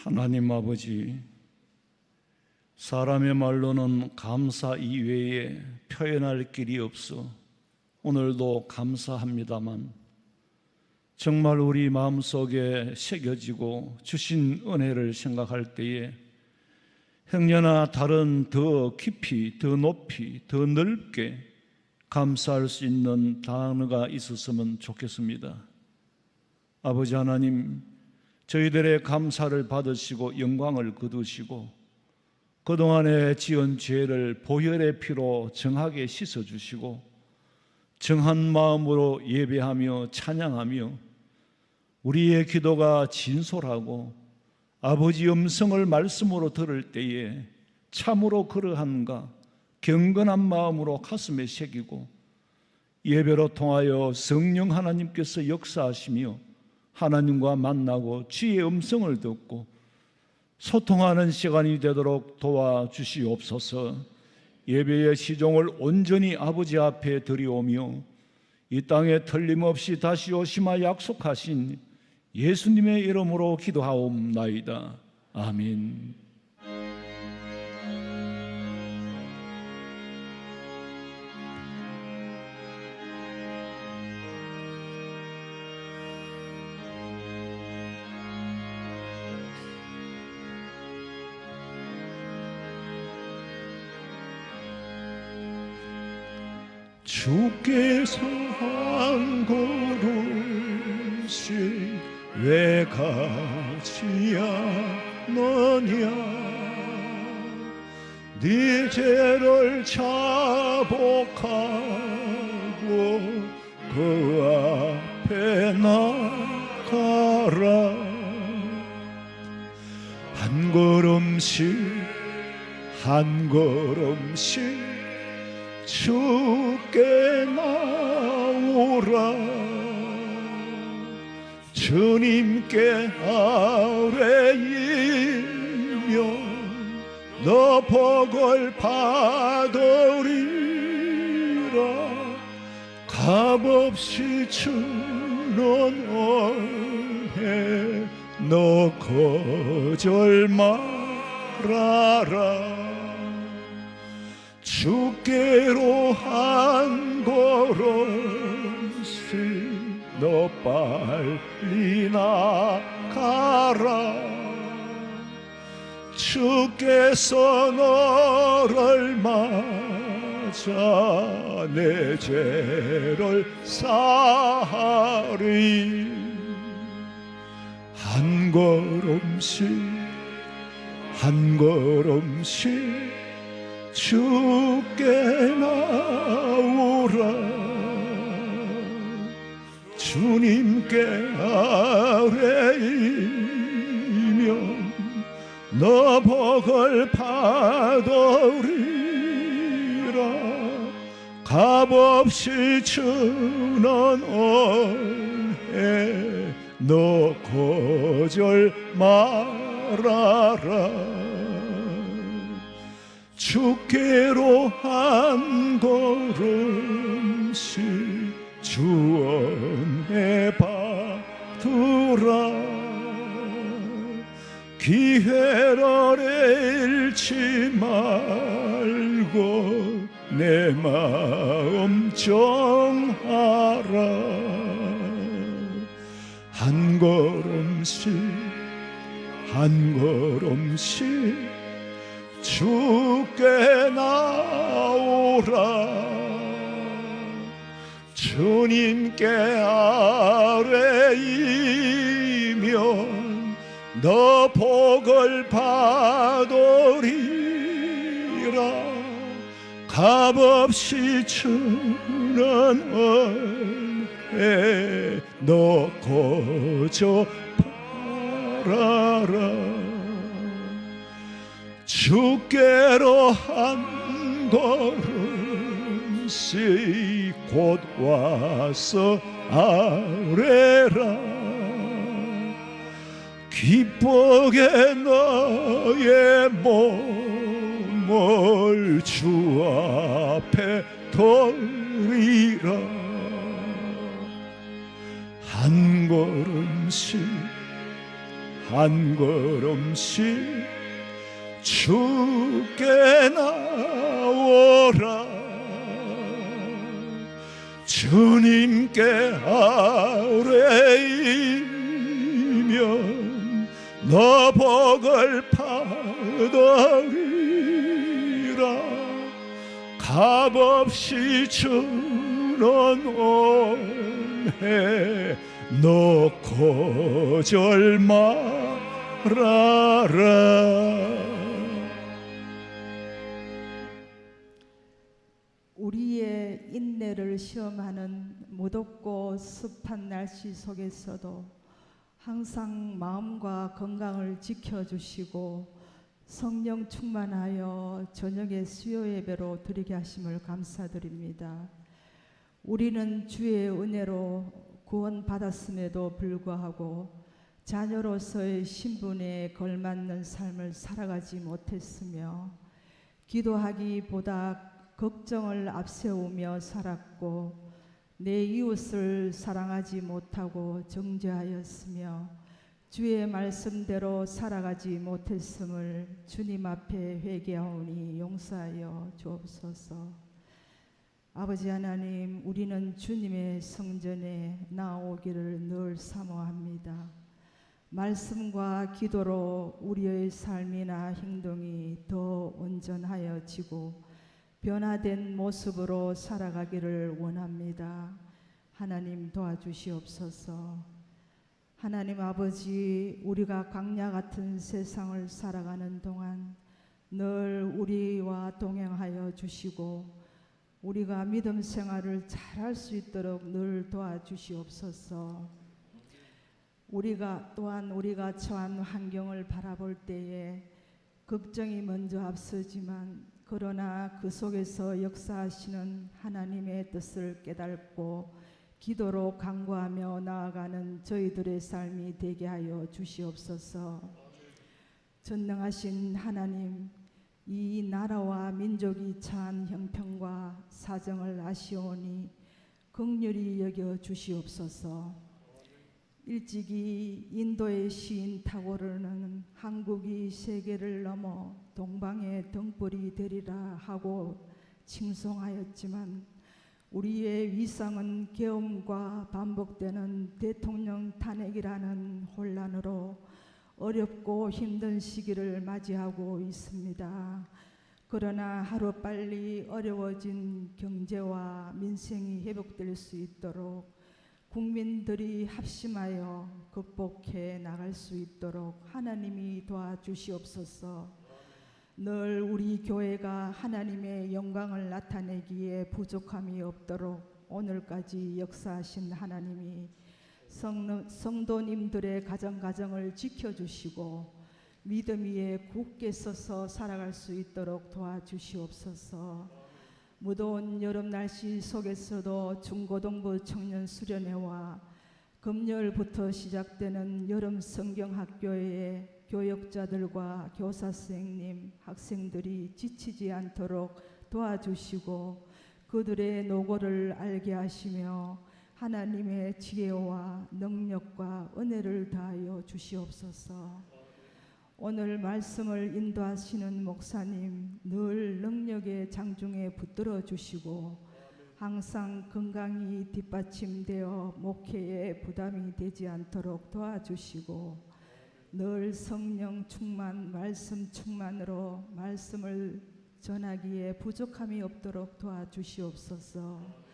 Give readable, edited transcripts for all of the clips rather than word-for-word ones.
하나님 아버지, 사람의 말로는 감사 이외에 표현할 길이 없어 오늘도 감사합니다만, 정말 우리 마음속에 새겨지고 주신 은혜를 생각할 때에 행여나 다른 더 깊이, 더 높이, 더 넓게 감사할 수 있는 단어가 있었으면 좋겠습니다. 아버지 하나님, 저희들의 감사를 받으시고 영광을 거두시고 그동안에 지은 죄를 보혈의 피로 정하게 씻어주시고 정한 마음으로 예배하며 찬양하며 우리의 기도가 진솔하고 아버지 음성을 말씀으로 들을 때에 참으로 그러한가 경건한 마음으로 가슴에 새기고 예배로 통하여 성령 하나님께서 역사하시며 하나님과 만나고 주의 음성을 듣고 소통하는 시간이 되도록 도와주시옵소서. 예배의 시종을 온전히 아버지 앞에 드리오며 이 땅에 틀림없이 다시 오시마 약속하신 예수님의 이름으로 기도하옵나이다. 아멘. 주께서 한 걸음씩 왜 가지 않느냐, 네 죄를 자복하고 그 앞에 나가라. 한 걸음씩 한 걸음씩 주께 나오라. 주님께 아뢰이며 너 복을 받으리라. 값없이 주는 은혜 너 거절 말아라. 주께로 한 걸음씩 너 빨리 나가라. 주께서 너를 맞아 내 죄를 사하리. 한 걸음씩 한 걸음씩 주께 나오라. 주님께 아뢰이며 너 복을 받으리라. 값없이 주는 은혜 너 거절 말아라. 주께로 한 걸음씩 주 은혜 받으라. 기회를 잃지 말고 내 마음 정하라. 한 걸음씩 한 걸음씩 주께 나오라. 주님께 아뢰이며 너 복을 받으리라. 값없이 주는 은혜 너 거저 바라라. 주께로 한 걸음씩 곧 와서 아뢰라. 기쁘게 너의 몸을 주 앞에 드리라. 한 걸음씩 한 걸음씩 주께 나오라. 주님께 아뢰이면 너 복을 받으리라. 값없이 주는 은혜 너 거절 말아라. 우리의 인내를 시험하는 무덥고 습한 날씨 속에서도 항상 마음과 건강을 지켜주시고 성령 충만하여 저녁에 수요 예배로 드리게 하심을 감사드립니다. 우리는 주의 은혜로 구원받았음에도 불구하고 자녀로서의 신분에 걸맞는 삶을 살아가지 못했으며 기도하기보다 걱정을 앞세우며 살았고 내 이웃을 사랑하지 못하고 정죄하였으며 주의 말씀대로 살아가지 못했음을 주님 앞에 회개하오니 용서하여 주옵소서. 아버지 하나님, 우리는 주님의 성전에 나오기를 늘 사모합니다. 말씀과 기도로 우리의 삶이나 행동이 더 온전하여지고 변화된 모습으로 살아가기를 원합니다. 하나님 도와주시옵소서. 하나님 아버지, 우리가 광야 같은 세상을 살아가는 동안 늘 우리와 동행하여 주시고 우리가 믿음 생활을 잘할 수 있도록 늘 도와주시옵소서. 우리가 처한 환경을 바라볼 때에 걱정이 먼저 앞서지만 그러나 그 속에서 역사하시는 하나님의 뜻을 깨닫고 기도로 간구하며 나아가는 저희들의 삶이 되게 하여 주시옵소서. 전능하신 하나님, 이 나라와 민족이 처한 형편과 사정을 아시오니 긍휼히 여겨 주시옵소서. 일찍이 인도의 시인 타고르는 한국이 세계를 넘어 동방의 등불이 되리라 하고 칭송하였지만 우리의 위상은 계엄과 반복되는 대통령 탄핵이라는 혼란으로 어렵고 힘든 시기를 맞이하고 있습니다. 그러나 하루빨리 어려워진 경제와 민생이 회복될 수 있도록 국민들이 합심하여 극복해 나갈 수 있도록 하나님이 도와주시옵소서. 늘 우리 교회가 하나님의 영광을 나타내기에 부족함이 없도록 오늘까지 역사하신 하나님이 성도님들의 가정을 지켜주시고 믿음 위에 굳게 서서 살아갈 수 있도록 도와주시옵소서. 무더운 여름 날씨 속에서도 중고등부 청년 수련회와 금요일부터 시작되는 여름 성경학교의 교역자들과 교사 선생님, 학생들이 지치지 않도록 도와주시고 그들의 노고를 알게 하시며 하나님의 지혜와 능력과 은혜를 다하여 주시옵소서. 오늘 말씀을 인도하시는 목사님 늘 능력의 장중에 붙들어 주시고 항상 건강이 뒷받침되어 목회에 부담이 되지 않도록 도와주시고 늘 성령 충만, 말씀 충만으로 말씀을 전하기에 부족함이 없도록 도와주시옵소서.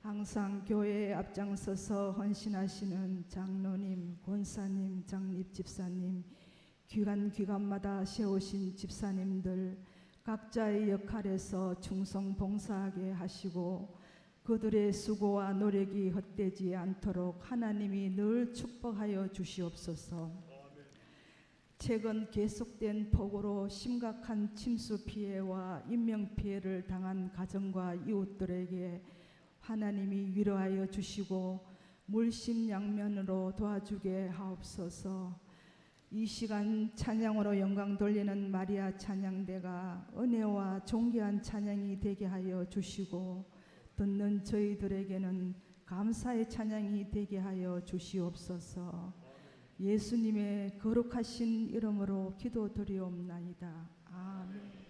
항상 교회에 앞장서서 헌신하시는 장로님, 권사님, 장립 집사님, 기관마다 세우신 집사님들 각자의 역할에서 충성 봉사하게 하시고 그들의 수고와 노력이 헛되지 않도록 하나님이 늘 축복하여 주시옵소서. 최근 계속된 폭우로 심각한 침수 피해와 인명 피해를 당한 가정과 이웃들에게 하나님이 위로하여 주시고 물심양면으로 도와주게 하옵소서. 이 시간 찬양으로 영광 돌리는 마리아 찬양대가 은혜와 존귀한 찬양이 되게 하여 주시고 듣는 저희들에게는 감사의 찬양이 되게 하여 주시옵소서. 예수님의 거룩하신 이름으로 기도드리옵나이다. 아멘.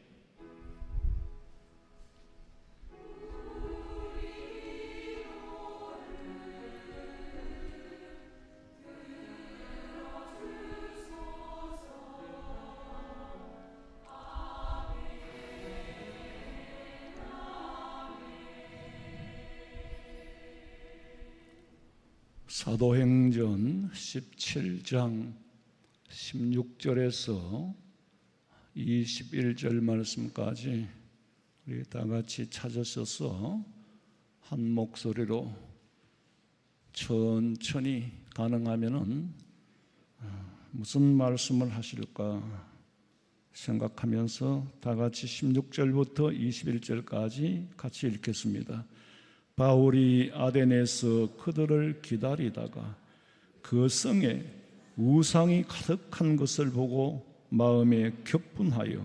사도행전 17장 16절에서 21절 말씀까지 우리 다 같이 찾으셔서 한 목소리로 천천히 가능하면은 무슨 말씀을 하실까 생각하면서 다 같이 16절부터 21절까지 같이 읽겠습니다. 바울이 아데네에서 그들을 기다리다가 그 성에 우상이 가득한 것을 보고 마음에 격분하여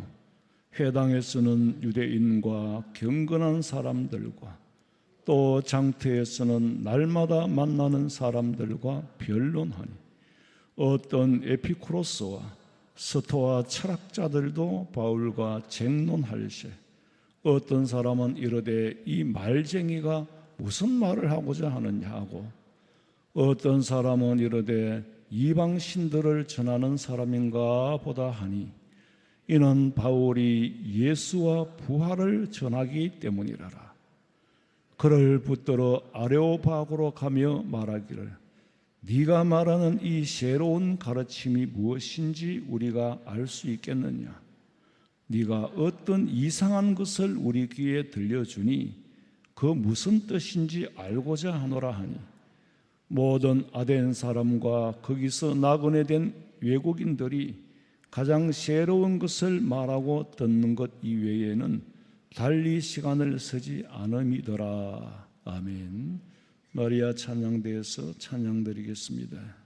회당에서는 유대인과 경건한 사람들과 또 장터에서는 날마다 만나는 사람들과 변론하니 어떤 에피쿠로스와 스토아 철학자들도 바울과 쟁론할세 어떤 사람은 이르되 이 말쟁이가 무슨 말을 하고자 하느냐 하고 어떤 사람은 이르되 이방 신들을 전하는 사람인가 보다 하니 이는 바울이 예수와 부활을 전하기 때문이라라. 그를 붙들어 아레오파고로 가며 말하기를 네가 말하는 이 새로운 가르침이 무엇인지 우리가 알 수 있겠느냐. 네가 어떤 이상한 것을 우리 귀에 들려주니 그 무슨 뜻인지 알고자 하노라 하니 모든 아덴 사람과 거기서 나그네 된 외국인들이 가장 새로운 것을 말하고 듣는 것 이외에는 달리 시간을 쓰지 않음이더라. 아멘. 마리아 찬양대에서 찬양드리겠습니다.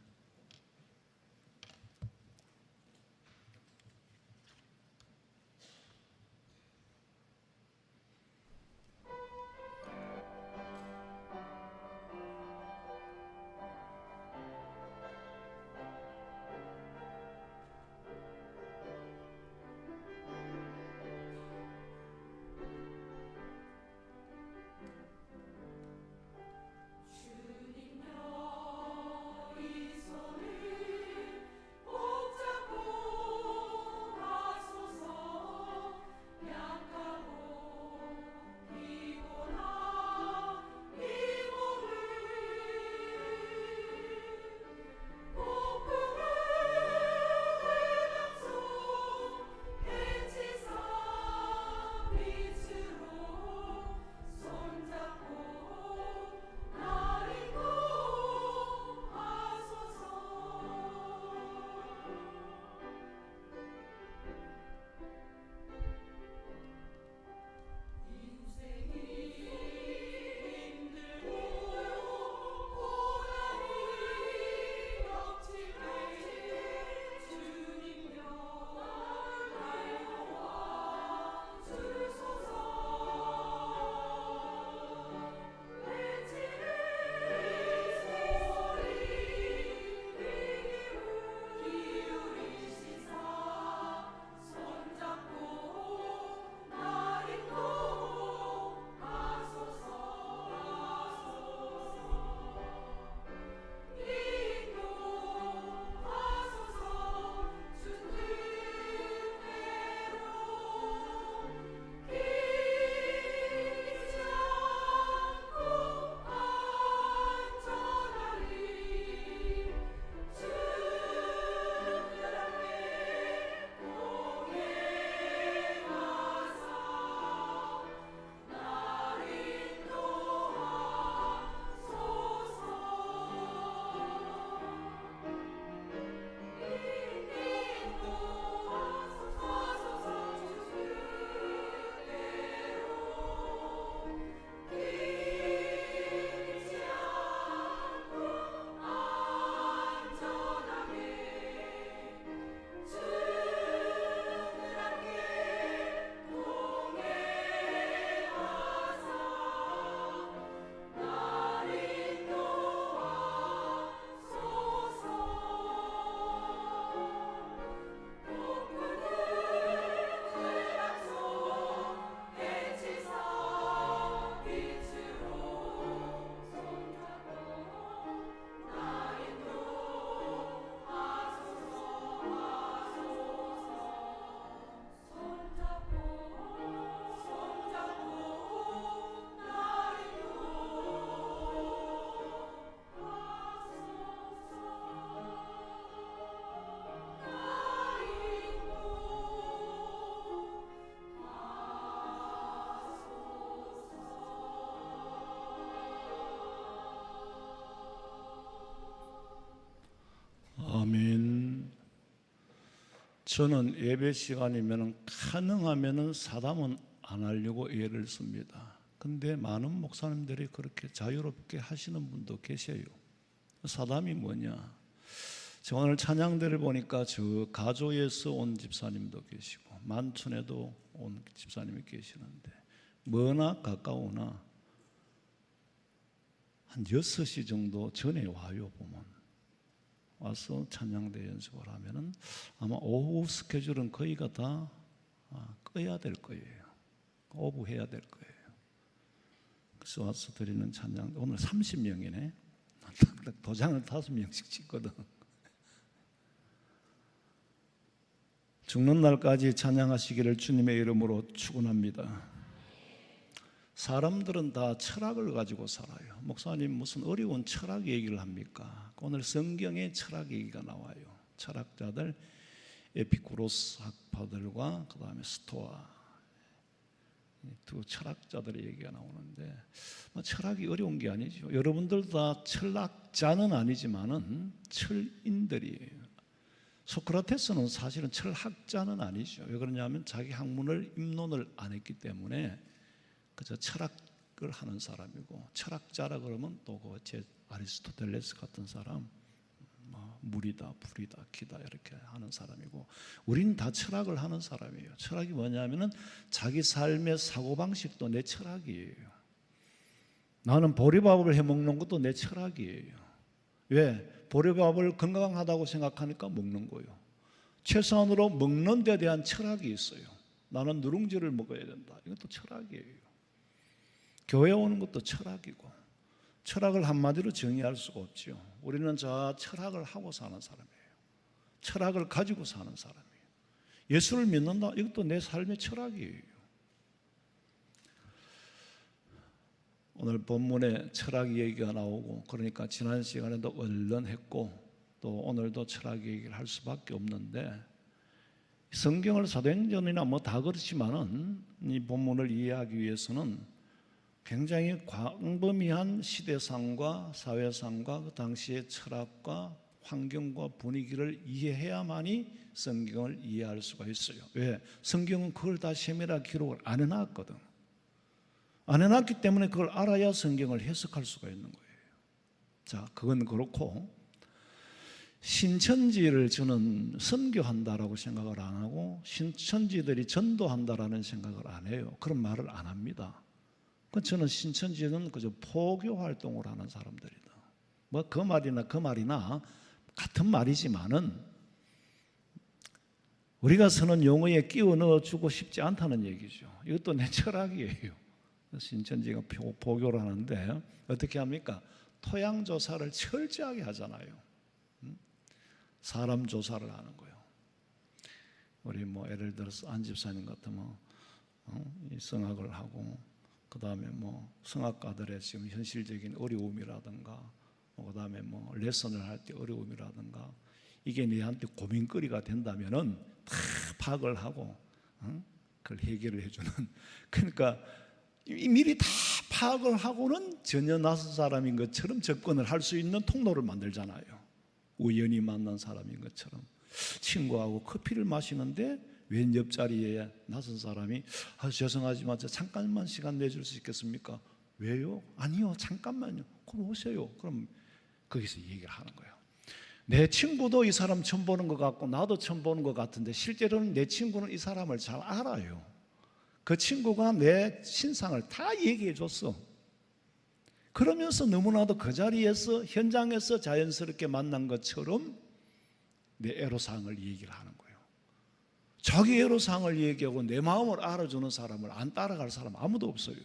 주님여 이 저는 예배 시간이면 가능하면 사담은 안 하려고 애를 씁니다. 근데 많은 목사님들이 그렇게 자유롭게 하시는 분도 계셔요. 사담이 뭐냐? 저 오늘 찬양대를 보니까 저 가조에서 온 집사님도 계시고 만촌에도 온 집사님이 계시는데 머나 가까우나 한 6시 정도 전에 와요. 보면 와서 찬양대 연습을 하면은 아마 오후 스케줄은 거의가 다 꺼야 될 거예요. 오후 해야 될 거예요. 그래서 와서 드리는 찬양, 오늘 30명이네. 도장을 5명씩 찍거든. 죽는 날까지 찬양하시기를 주님의 이름으로 축원합니다. 사람들은 다 철학을 가지고 살아요. 목사님 무슨 어려운 철학 얘기를 합니까? 오늘 성경에 철학 얘기가 나와요. 철학자들 에피쿠로스 학파들과 그 다음에 스토아 두 철학자들의 얘기가 나오는데 철학이 어려운 게 아니죠. 여러분들도 다 철학자는 아니지만은 철인들이에요. 소크라테스는 사실은 철학자는 아니죠. 왜 그러냐면 자기 학문을 입론을 안 했기 때문에 그저 철학을 하는 사람이고, 철학자라 그러면 또 그 제 아리스토텔레스 같은 사람, 물이다, 불이다, 기다 이렇게 하는 사람이고, 우리는 다 철학을 하는 사람이에요. 철학이 뭐냐면은 자기 삶의 사고 방식도 내 철학이에요. 나는 보리밥을 해 먹는 것도 내 철학이에요. 왜? 보리밥을 건강하다고 생각하니까 먹는 거예요. 최소한으로 먹는 데 대한 철학이 있어요. 나는 누룽지를 먹어야 된다. 이것도 철학이에요. 교회 오는 것도 철학이고, 철학을 한마디로 정의할 수가 없죠. 우리는 저 철학을 하고 사는 사람이에요. 철학을 가지고 사는 사람이에요. 예수를 믿는다. 이것도 내 삶의 철학이에요. 오늘 본문에 철학 얘기가 나오고, 그러니까 지난 시간에도 얼른 했고 또 오늘도 철학 얘기를 할 수밖에 없는데, 성경을 사도행전이나 뭐 다 그렇지만은 이 본문을 이해하기 위해서는 굉장히 광범위한 시대상과 사회상과 그 당시의 철학과 환경과 분위기를 이해해야만이 성경을 이해할 수가 있어요. 왜? 성경은 그걸 다 세밀하게 기록을 안 해놨거든. 안 해놨기 때문에 그걸 알아야 성경을 해석할 수가 있는 거예요. 자, 그건 그렇고, 신천지를 저는 선교한다라고 생각을 안 하고 신천지들이 전도한다라는 생각을 안 해요. 그런 말을 안 합니다. 저는 신천지는 그저 포교 활동을 하는 사람들이다. 뭐 그 말이나 그 말이나 같은 말이지만은 우리가 쓰는 용어에 끼워 넣어주고 싶지 않다는 얘기죠. 이것도 내 철학이에요. 신천지가 포교를 하는데 어떻게 합니까? 토양 조사를 철저하게 하잖아요. 사람 조사를 하는 거예요. 우리 뭐 예를 들어서 안 집사님 같으면 이 성악을 하고, 그 다음에 뭐 성악가들의 지금 현실적인 어려움이라든가, 그 다음에 뭐 레슨을 할 때 어려움이라든가, 이게 내한테 고민거리가 된다면은 다 파악을 하고 그걸 해결을 해주는. 그러니까 미리 다 파악을 하고는 전혀 낯선 사람인 것처럼 접근을 할 수 있는 통로를 만들잖아요. 우연히 만난 사람인 것처럼. 친구하고 커피를 마시는데 웬 옆자리에 낯선 사람이 죄송하지만 저 잠깐만 시간 내줄 수 있겠습니까? 왜요? 아니요, 잠깐만요. 그럼 오세요. 그럼 거기서 얘기를 하는 거예요. 내 친구도 이 사람 처음 보는 것 같고 나도 처음 보는 것 같은데 실제로는 내 친구는 이 사람을 잘 알아요. 그 친구가 내 신상을 다 얘기해 줬어. 그러면서 너무나도 그 자리에서 현장에서 자연스럽게 만난 것처럼 내 애로사항을 얘기를 하는 거예요. 자기 애로사항을 얘기하고 내 마음을 알아주는 사람을 안 따라갈 사람 아무도 없어요.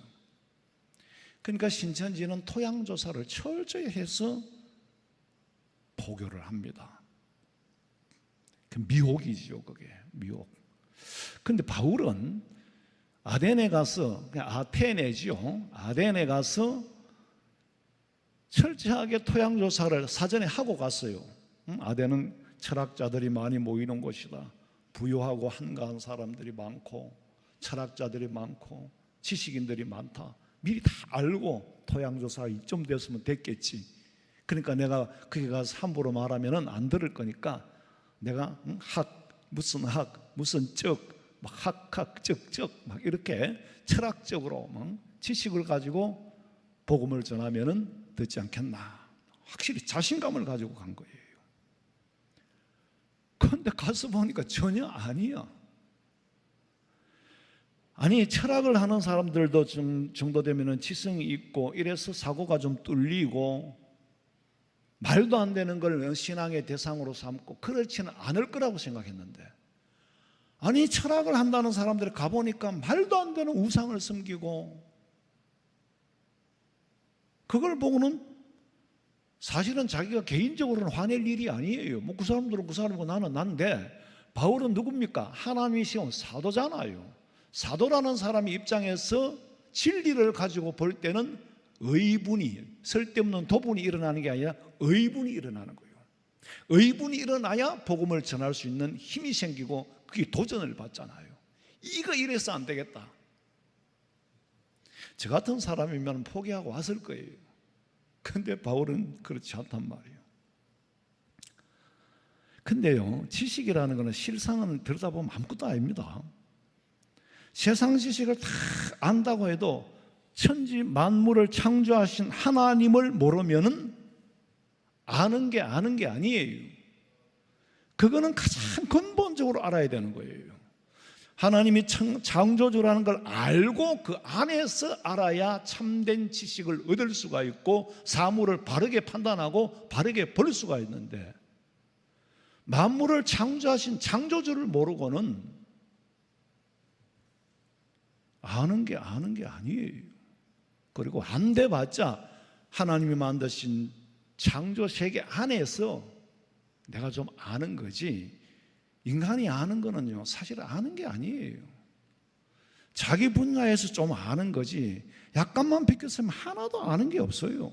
그러니까 신천지는 토양조사를 철저히 해서 포교를 합니다. 그 미혹이죠, 그게 미혹. 근데 바울은 아덴에 가서, 아테네죠, 아덴에 가서 철저하게 토양조사를 사전에 하고 갔어요. 아덴은 철학자들이 많이 모이는 곳이다. 부유하고 한가한 사람들이 많고 철학자들이 많고 지식인들이 많다. 미리 다 알고 토양조사가 이쯤 됐으면 됐겠지. 그러니까 내가 거기 가서 함부로 말하면 안 들을 거니까 내가 무슨 학, 무슨 적, 막 학학, 적적 막 이렇게 철학적으로 막 지식을 가지고 복음을 전하면은 듣지 않겠나. 확실히 자신감을 가지고 간 거예요. 그런데 가서 보니까 전혀 아니야. 아니, 철학을 하는 사람들도 정도 되면은 지성이 있고 이래서 사고가 좀 뚫리고 말도 안 되는 걸 신앙의 대상으로 삼고 그렇지는 않을 거라고 생각했는데, 아니 철학을 한다는 사람들이 가보니까 말도 안 되는 우상을 섬기고, 그걸 보고는 사실은 자기가 개인적으로는 화낼 일이 아니에요. 뭐 그 사람들은 그 사람이고 나는 난데, 바울은 누굽니까? 하나님이 세운 사도잖아요. 사도라는 사람의 입장에서 진리를 가지고 볼 때는 의분이, 쓸데없는 도분이 일어나는 게 아니라 의분이 일어나는 거예요. 의분이 일어나야 복음을 전할 수 있는 힘이 생기고 그게 도전을 받잖아요. 이거 이래서 안 되겠다. 저 같은 사람이면 포기하고 왔을 거예요. 근데 바울은 그렇지 않단 말이에요. 근데요, 지식이라는 것은 실상은 들여다보면 아무것도 아닙니다. 세상 지식을 다 안다고 해도 천지 만물을 창조하신 하나님을 모르면은 아는 게 아니에요. 그거는 가장 근본적으로 알아야 되는 거예요. 하나님이 창조주라는 걸 알고 그 안에서 알아야 참된 지식을 얻을 수가 있고 사물을 바르게 판단하고 바르게 볼 수가 있는데, 만물을 창조하신 창조주를 모르고는 아는 게 아니에요. 그리고 안 돼봤자 하나님이 만드신 창조 세계 안에서 내가 좀 아는 거지, 인간이 아는 거는요 사실 아는 게 아니에요. 자기 분야에서 좀 아는 거지 약간만 비켰으면 하나도 아는 게 없어요.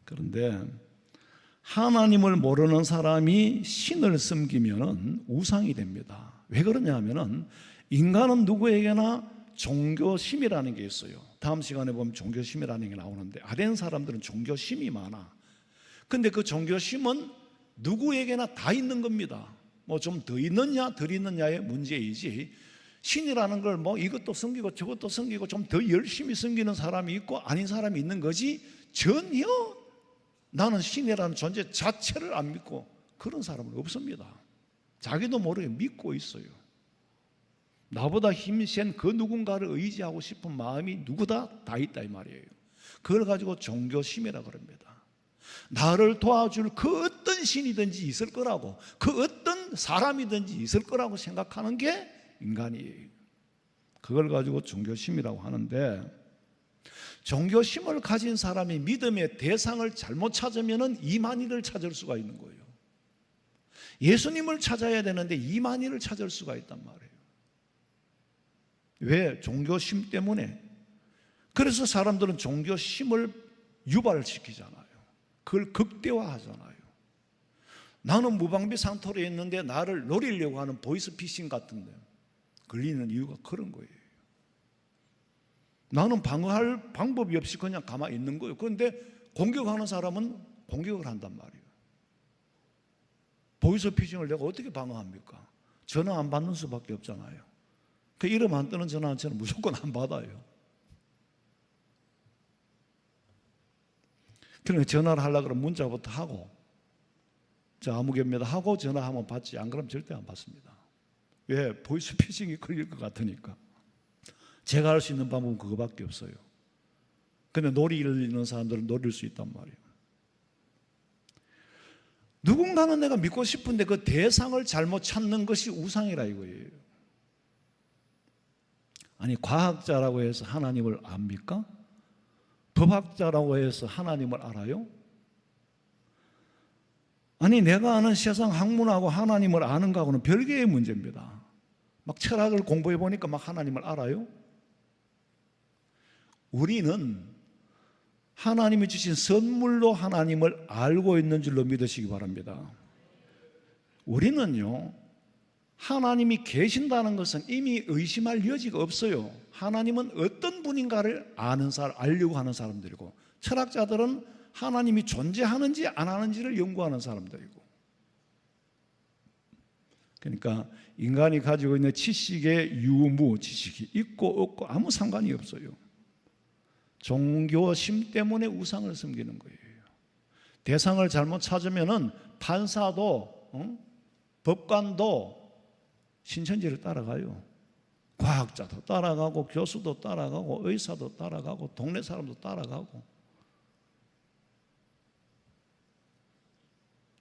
그런데 하나님을 모르는 사람이 신을 섬기면 우상이 됩니다. 왜 그러냐면은 인간은 누구에게나 종교심이라는 게 있어요. 다음 시간에 보면 종교심이라는 게 나오는데, 아덴 사람들은 종교심이 많아. 근데 그 종교심은 누구에게나 다 있는 겁니다. 뭐 좀 더 있느냐 덜 있느냐의 문제이지, 신이라는 걸 뭐 이것도 섬기고 저것도 섬기고 좀 더 열심히 섬기는 사람이 있고 아닌 사람이 있는 거지, 전혀 나는 신이라는 존재 자체를 안 믿고 그런 사람은 없습니다. 자기도 모르게 믿고 있어요. 나보다 힘센 그 누군가를 의지하고 싶은 마음이 누구다 다 있다 이 말이에요. 그걸 가지고 종교심이라 그럽니다. 나를 도와줄 그 어떤 신이든지 있을 거라고, 그 어떤 사람이든지 있을 거라고 생각하는 게 인간이에요. 그걸 가지고 종교심이라고 하는데, 종교심을 가진 사람이 믿음의 대상을 잘못 찾으면 이만희를 찾을 수가 있는 거예요. 예수님을 찾아야 되는데 이만희를 찾을 수가 있단 말이에요. 왜? 종교심 때문에. 그래서 사람들은 종교심을 유발시키잖아요. 그걸 극대화하잖아요. 나는 무방비 상태로 있는데 나를 노리려고 하는 보이스피싱 같은데 걸리는 이유가 그런 거예요. 나는 방어할 방법이 없이 그냥 가만히 있는 거예요. 그런데 공격하는 사람은 공격을 한단 말이에요. 보이스피싱을 내가 어떻게 방어합니까? 전화 안 받는 수밖에 없잖아요. 그 이름 안 뜨는 전화는 저는 무조건 안 받아요. 그러니까 전화를 하려고 그러면 문자부터 하고, 저 아무개입니다 하고 전화하면 받지, 안 그러면 절대 안 받습니다. 왜? 보이스피싱이 걸릴 것 같으니까. 제가 할 수 있는 방법은 그거밖에 없어요. 근데 노리는 사람들은 노릴 수 있단 말이에요. 누군가는 내가 믿고 싶은데 그 대상을 잘못 찾는 것이 우상이라 이거예요. 아니, 과학자라고 해서 하나님을 압니까? 법학자라고 해서 하나님을 알아요? 아니, 내가 아는 세상 학문하고 하나님을 아는 거하고는 별개의 문제입니다. 막 철학을 공부해 보니까 막 하나님을 알아요? 우리는 하나님이 주신 선물로 하나님을 알고 있는 줄로 믿으시기 바랍니다. 우리는요, 하나님이 계신다는 것은 이미 의심할 여지가 없어요. 하나님은 어떤 분인가를 아는 사람, 알려고 하는 사람들이고, 철학자들은 하나님이 존재하는지 안 하는지를 연구하는 사람들이고, 그러니까 인간이 가지고 있는 지식의 유무, 지식이 있고 없고 아무 상관이 없어요. 종교심 때문에 우상을 섬기는 거예요. 대상을 잘못 찾으면은 판사도 법관도 신천지를 따라가요. 과학자도 따라가고 교수도 따라가고 의사도 따라가고 동네 사람도 따라가고.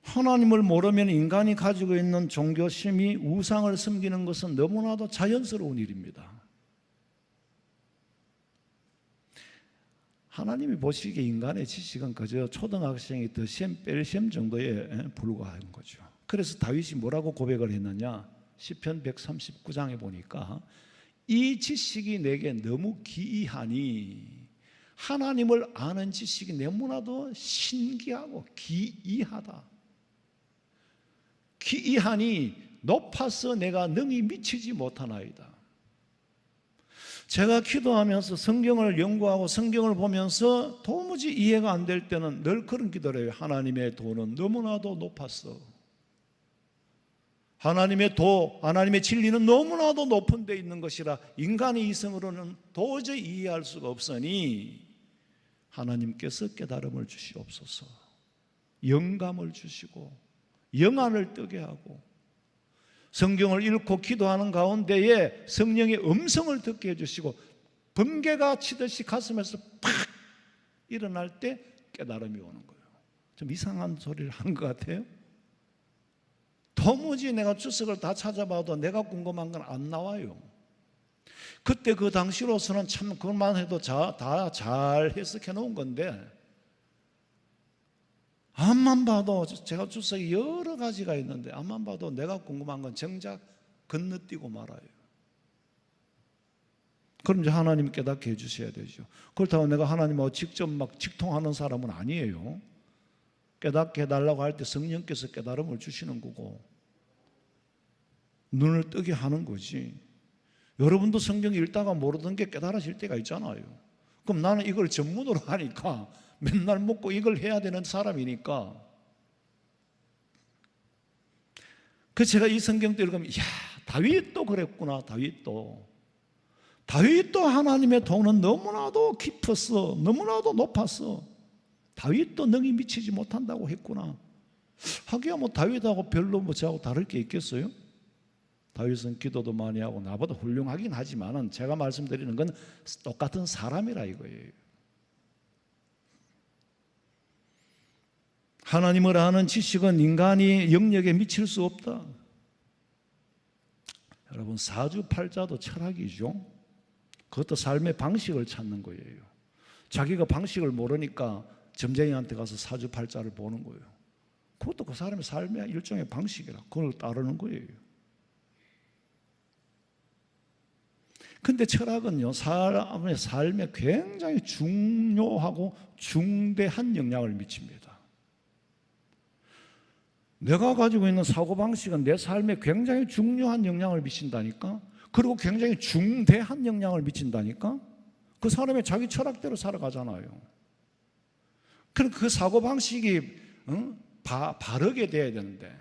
하나님을 모르면 인간이 가지고 있는 종교심이 우상을 섬기는 것은 너무나도 자연스러운 일입니다. 하나님이 보시기에 인간의 지식은 그저 초등학생이 더셈 뺄셈 정도에 불과한 거죠. 그래서 다윗이 뭐라고 고백을 했느냐? 시편 139장에 보니까 이 지식이 내게 너무 기이하니, 하나님을 아는 지식이 너무나도 신기하고 기이하다. 기이하니 높아서 내가 능히 미치지 못하나이다. 제가 기도하면서 성경을 연구하고 성경을 보면서 도무지 이해가 안 될 때는 늘 그런 기도를 해요. 하나님의 도는 너무나도 높았어. 하나님의 도, 하나님의 진리는 너무나도 높은 데 있는 것이라 인간의 이성으로는 도저히 이해할 수가 없으니 하나님께서 깨달음을 주시옵소서. 영감을 주시고 영안을 뜨게 하고 성경을 읽고 기도하는 가운데에 성령의 음성을 듣게 해주시고 번개가 치듯이 가슴에서 팍 일어날 때 깨달음이 오는 거예요. 좀 이상한 소리를 하는 것 같아요. 도무지 내가 주석을 다 찾아봐도 내가 궁금한 건 안 나와요. 그때 그 당시로서는 참 그것만 해도 다 잘 해석해 놓은 건데 앞만 봐도 제가 주석이 여러 가지가 있는데 앞만 봐도 내가 궁금한 건 정작 건너뛰고 말아요. 그럼 이제 하나님 깨닫게 해주셔야 되죠. 그렇다고 내가 하나님하고 직접 막 직통하는 사람은 아니에요. 깨닫게 해달라고 할 때 성령께서 깨달음을 주시는 거고 눈을 뜨게 하는 거지. 여러분도 성경 읽다가 모르던 게 깨달아질 때가 있잖아요. 그럼 나는 이걸 전문으로 하니까 맨날 먹고 이걸 해야 되는 사람이니까. 그 제가 이 성경도 읽으면 이야, 다윗도 그랬구나. 다윗도 하나님의 도는 너무나도 깊었어. 너무나도 높았어. 다윗도 능히 미치지 못한다고 했구나. 하기야 뭐 다윗하고 별로 뭐 저하고 다를 게 있겠어요? 다윗은 기도도 많이 하고 나보다 훌륭하긴 하지만은 제가 말씀드리는 건 똑같은 사람이라 이거예요. 하나님을 아는 지식은 인간이 영역에 미칠 수 없다. 여러분 사주팔자도 철학이죠. 그것도 삶의 방식을 찾는 거예요. 자기가 방식을 모르니까 점쟁이한테 가서 사주팔자를 보는 거예요. 그것도 그 사람의 삶의 일종의 방식이라 그걸 따르는 거예요. 근데 철학은요, 사람의 삶에 굉장히 중요하고 중대한 영향을 미칩니다. 내가 가지고 있는 사고방식은 내 삶에 굉장히 중요한 영향을 미친다니까? 그리고 굉장히 중대한 영향을 미친다니까? 그 사람이 자기 철학대로 살아가잖아요. 그럼 그 사고방식이 바르게 돼야 되는데,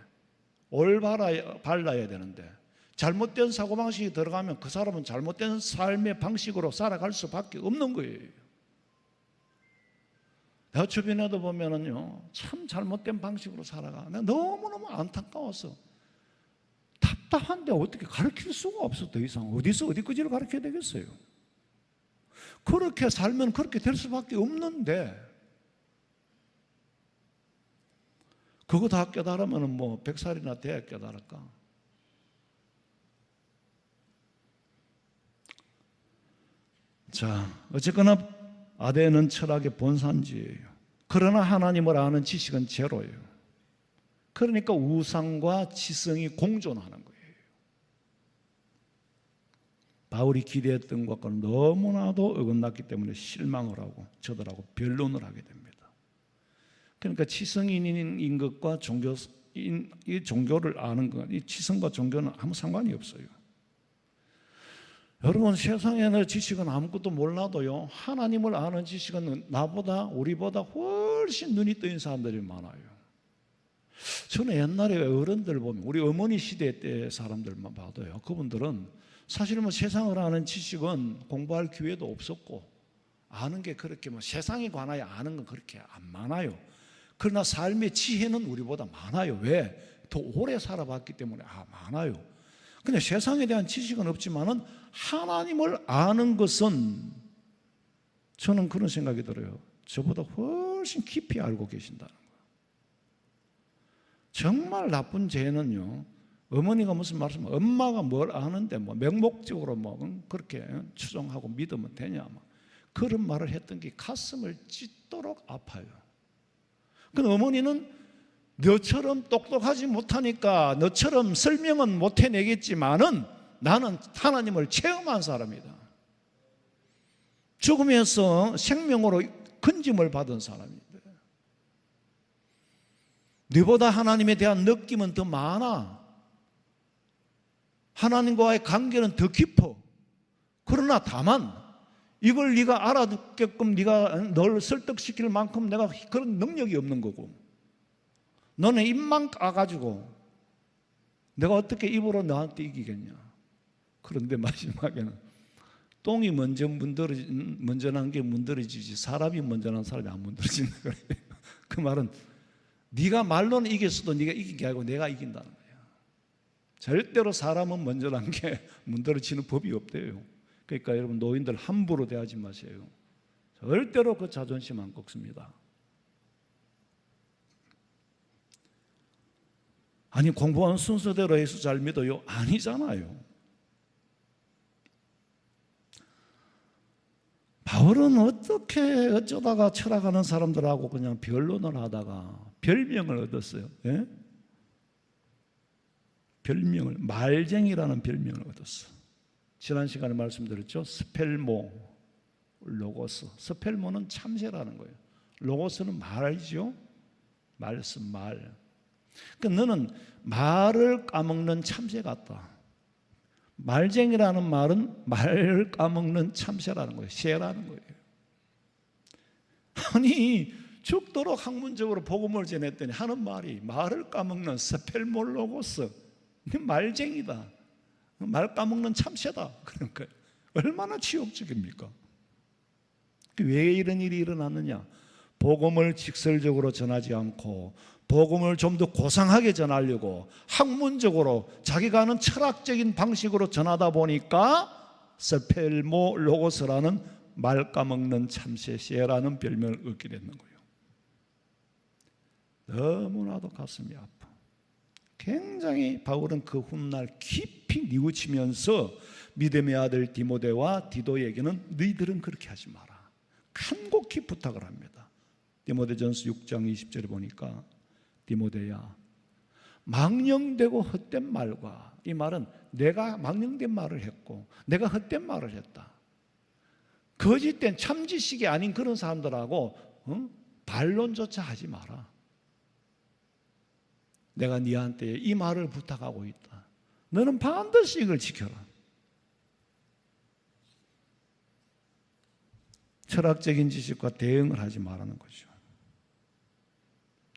올바라야 되는데, 잘못된 사고방식이 들어가면 그 사람은 잘못된 삶의 방식으로 살아갈 수밖에 없는 거예요. 내가 주변에도 보면은요, 참 잘못된 방식으로 살아가. 내가 너무너무 안타까워서 답답한데 어떻게 가르칠 수가 없어. 더 이상 어디서 어디까지를 가르쳐야 되겠어요. 그렇게 살면 그렇게 될 수밖에 없는데 그거 다 깨달으면 뭐 100살이나 돼야 깨달을까. 자, 어쨌거나 아대는 철학의 본산지예요. 그러나 하나님을 아는 지식은 제로예요. 그러니까 우상과 지성이 공존하는 거예요. 바울이 기대했던 것과는 너무나도 어긋났기 때문에 실망을 하고 저들하고 변론을 하게 됩니다. 그러니까 지성인인 것과 이 종교를 아는 것, 이 지성과 종교는 아무 상관이 없어요. 여러분 세상에는 지식은 아무것도 몰라도요, 하나님을 아는 지식은 나보다 우리보다 훨씬 눈이 뜨인 사람들이 많아요. 저는 옛날에 어른들 보면 우리 어머니 시대 때 사람들만 봐도요, 그분들은 사실 뭐 세상을 아는 지식은 공부할 기회도 없었고 아는 게 그렇게 뭐 세상에 관하여 아는 건 그렇게 안 많아요. 그러나 삶의 지혜는 우리보다 많아요. 왜? 더 오래 살아봤기 때문에 많아요. 근데 세상에 대한 지식은 없지만은 하나님을 아는 것은 저는 그런 생각이 들어요. 저보다 훨씬 깊이 알고 계신다는 거예요. 정말 나쁜 죄는요, 어머니가 무슨 말씀, 엄마가 뭘 아는데 뭐 맹목적으로 뭐 그렇게 추종하고 믿으면 되냐, 그런 말을 했던 게 가슴을 찢도록 아파요. 그 어머니는 너처럼 똑똑하지 못하니까 너처럼 설명은 못 해내겠지만은 나는 하나님을 체험한 사람이다. 죽음에서 생명으로 건짐을 받은 사람이다. 너보다 하나님에 대한 느낌은 더 많아. 하나님과의 관계는 더 깊어. 그러나 다만 이걸 네가 알아듣게끔 네가 널 설득시킬 만큼 내가 그런 능력이 없는 거고, 너는 입만 까가지고 내가 어떻게 입으로 너한테 이기겠냐. 그런데 마지막에는 똥이 먼저 난 게 문드러지지 사람이 먼저 난 사람이 안 문드러진다 그래요. 그 말은 네가 말로는 이겼어도 네가 이긴 게 아니고 내가 이긴다는 거야. 절대로 사람은 먼저 난 게 문드러지는 법이 없대요. 그러니까 여러분 노인들 함부로 대하지 마세요. 절대로 그 자존심 안 꺾습니다. 아니 공부한 순서대로 예수 잘 믿어요? 아니잖아요. 바울은 어쩌다가 철학하는 사람들하고 그냥 변론을 하다가 별명을 얻었어요. 예? 별명을, 말쟁이라는 별명을 얻었어. 지난 시간에 말씀드렸죠. 스펠모, 로고스. 스펠모는 참새라는 거예요. 로고스는 말이죠. 말씀, 말. 그러니까 너는 말을 까먹는 참새 같다. 말쟁이라는 말은 말을 까먹는 참새라는 거예요. 새라는 거예요. 아니 죽도록 학문적으로 복음을 전했더니 하는 말이 말을 까먹는 스펠몰로고스, 말쟁이다, 말 까먹는 참새다. 그러니까 얼마나 치욕적입니까? 왜 이런 일이 일어났느냐? 복음을 직설적으로 전하지 않고 복음을 좀 더 고상하게 전하려고 학문적으로 자기가 하는 철학적인 방식으로 전하다 보니까 스펠모 로고스라는 말 까먹는 참새라는 별명을 얻게 됐는 거예요. 너무나도 가슴이 아파. 굉장히 바울은 그 훗날 깊이 뉘우치면서 믿음의 아들 디모데와 디도에게는 너희들은 그렇게 하지 마라, 간곡히 부탁을 합니다. 디모데전서 6장 20절에 보니까 디모데야, 망령되고 헛된 말과, 이 말은 내가 망령된 말을 했고 내가 헛된 말을 했다, 거짓된 참지식이 아닌 그런 사람들하고 반론조차 하지 마라. 내가 네한테 이 말을 부탁하고 있다. 너는 반드시 이걸 지켜라. 철학적인 지식과 대응을 하지 말라는 거죠.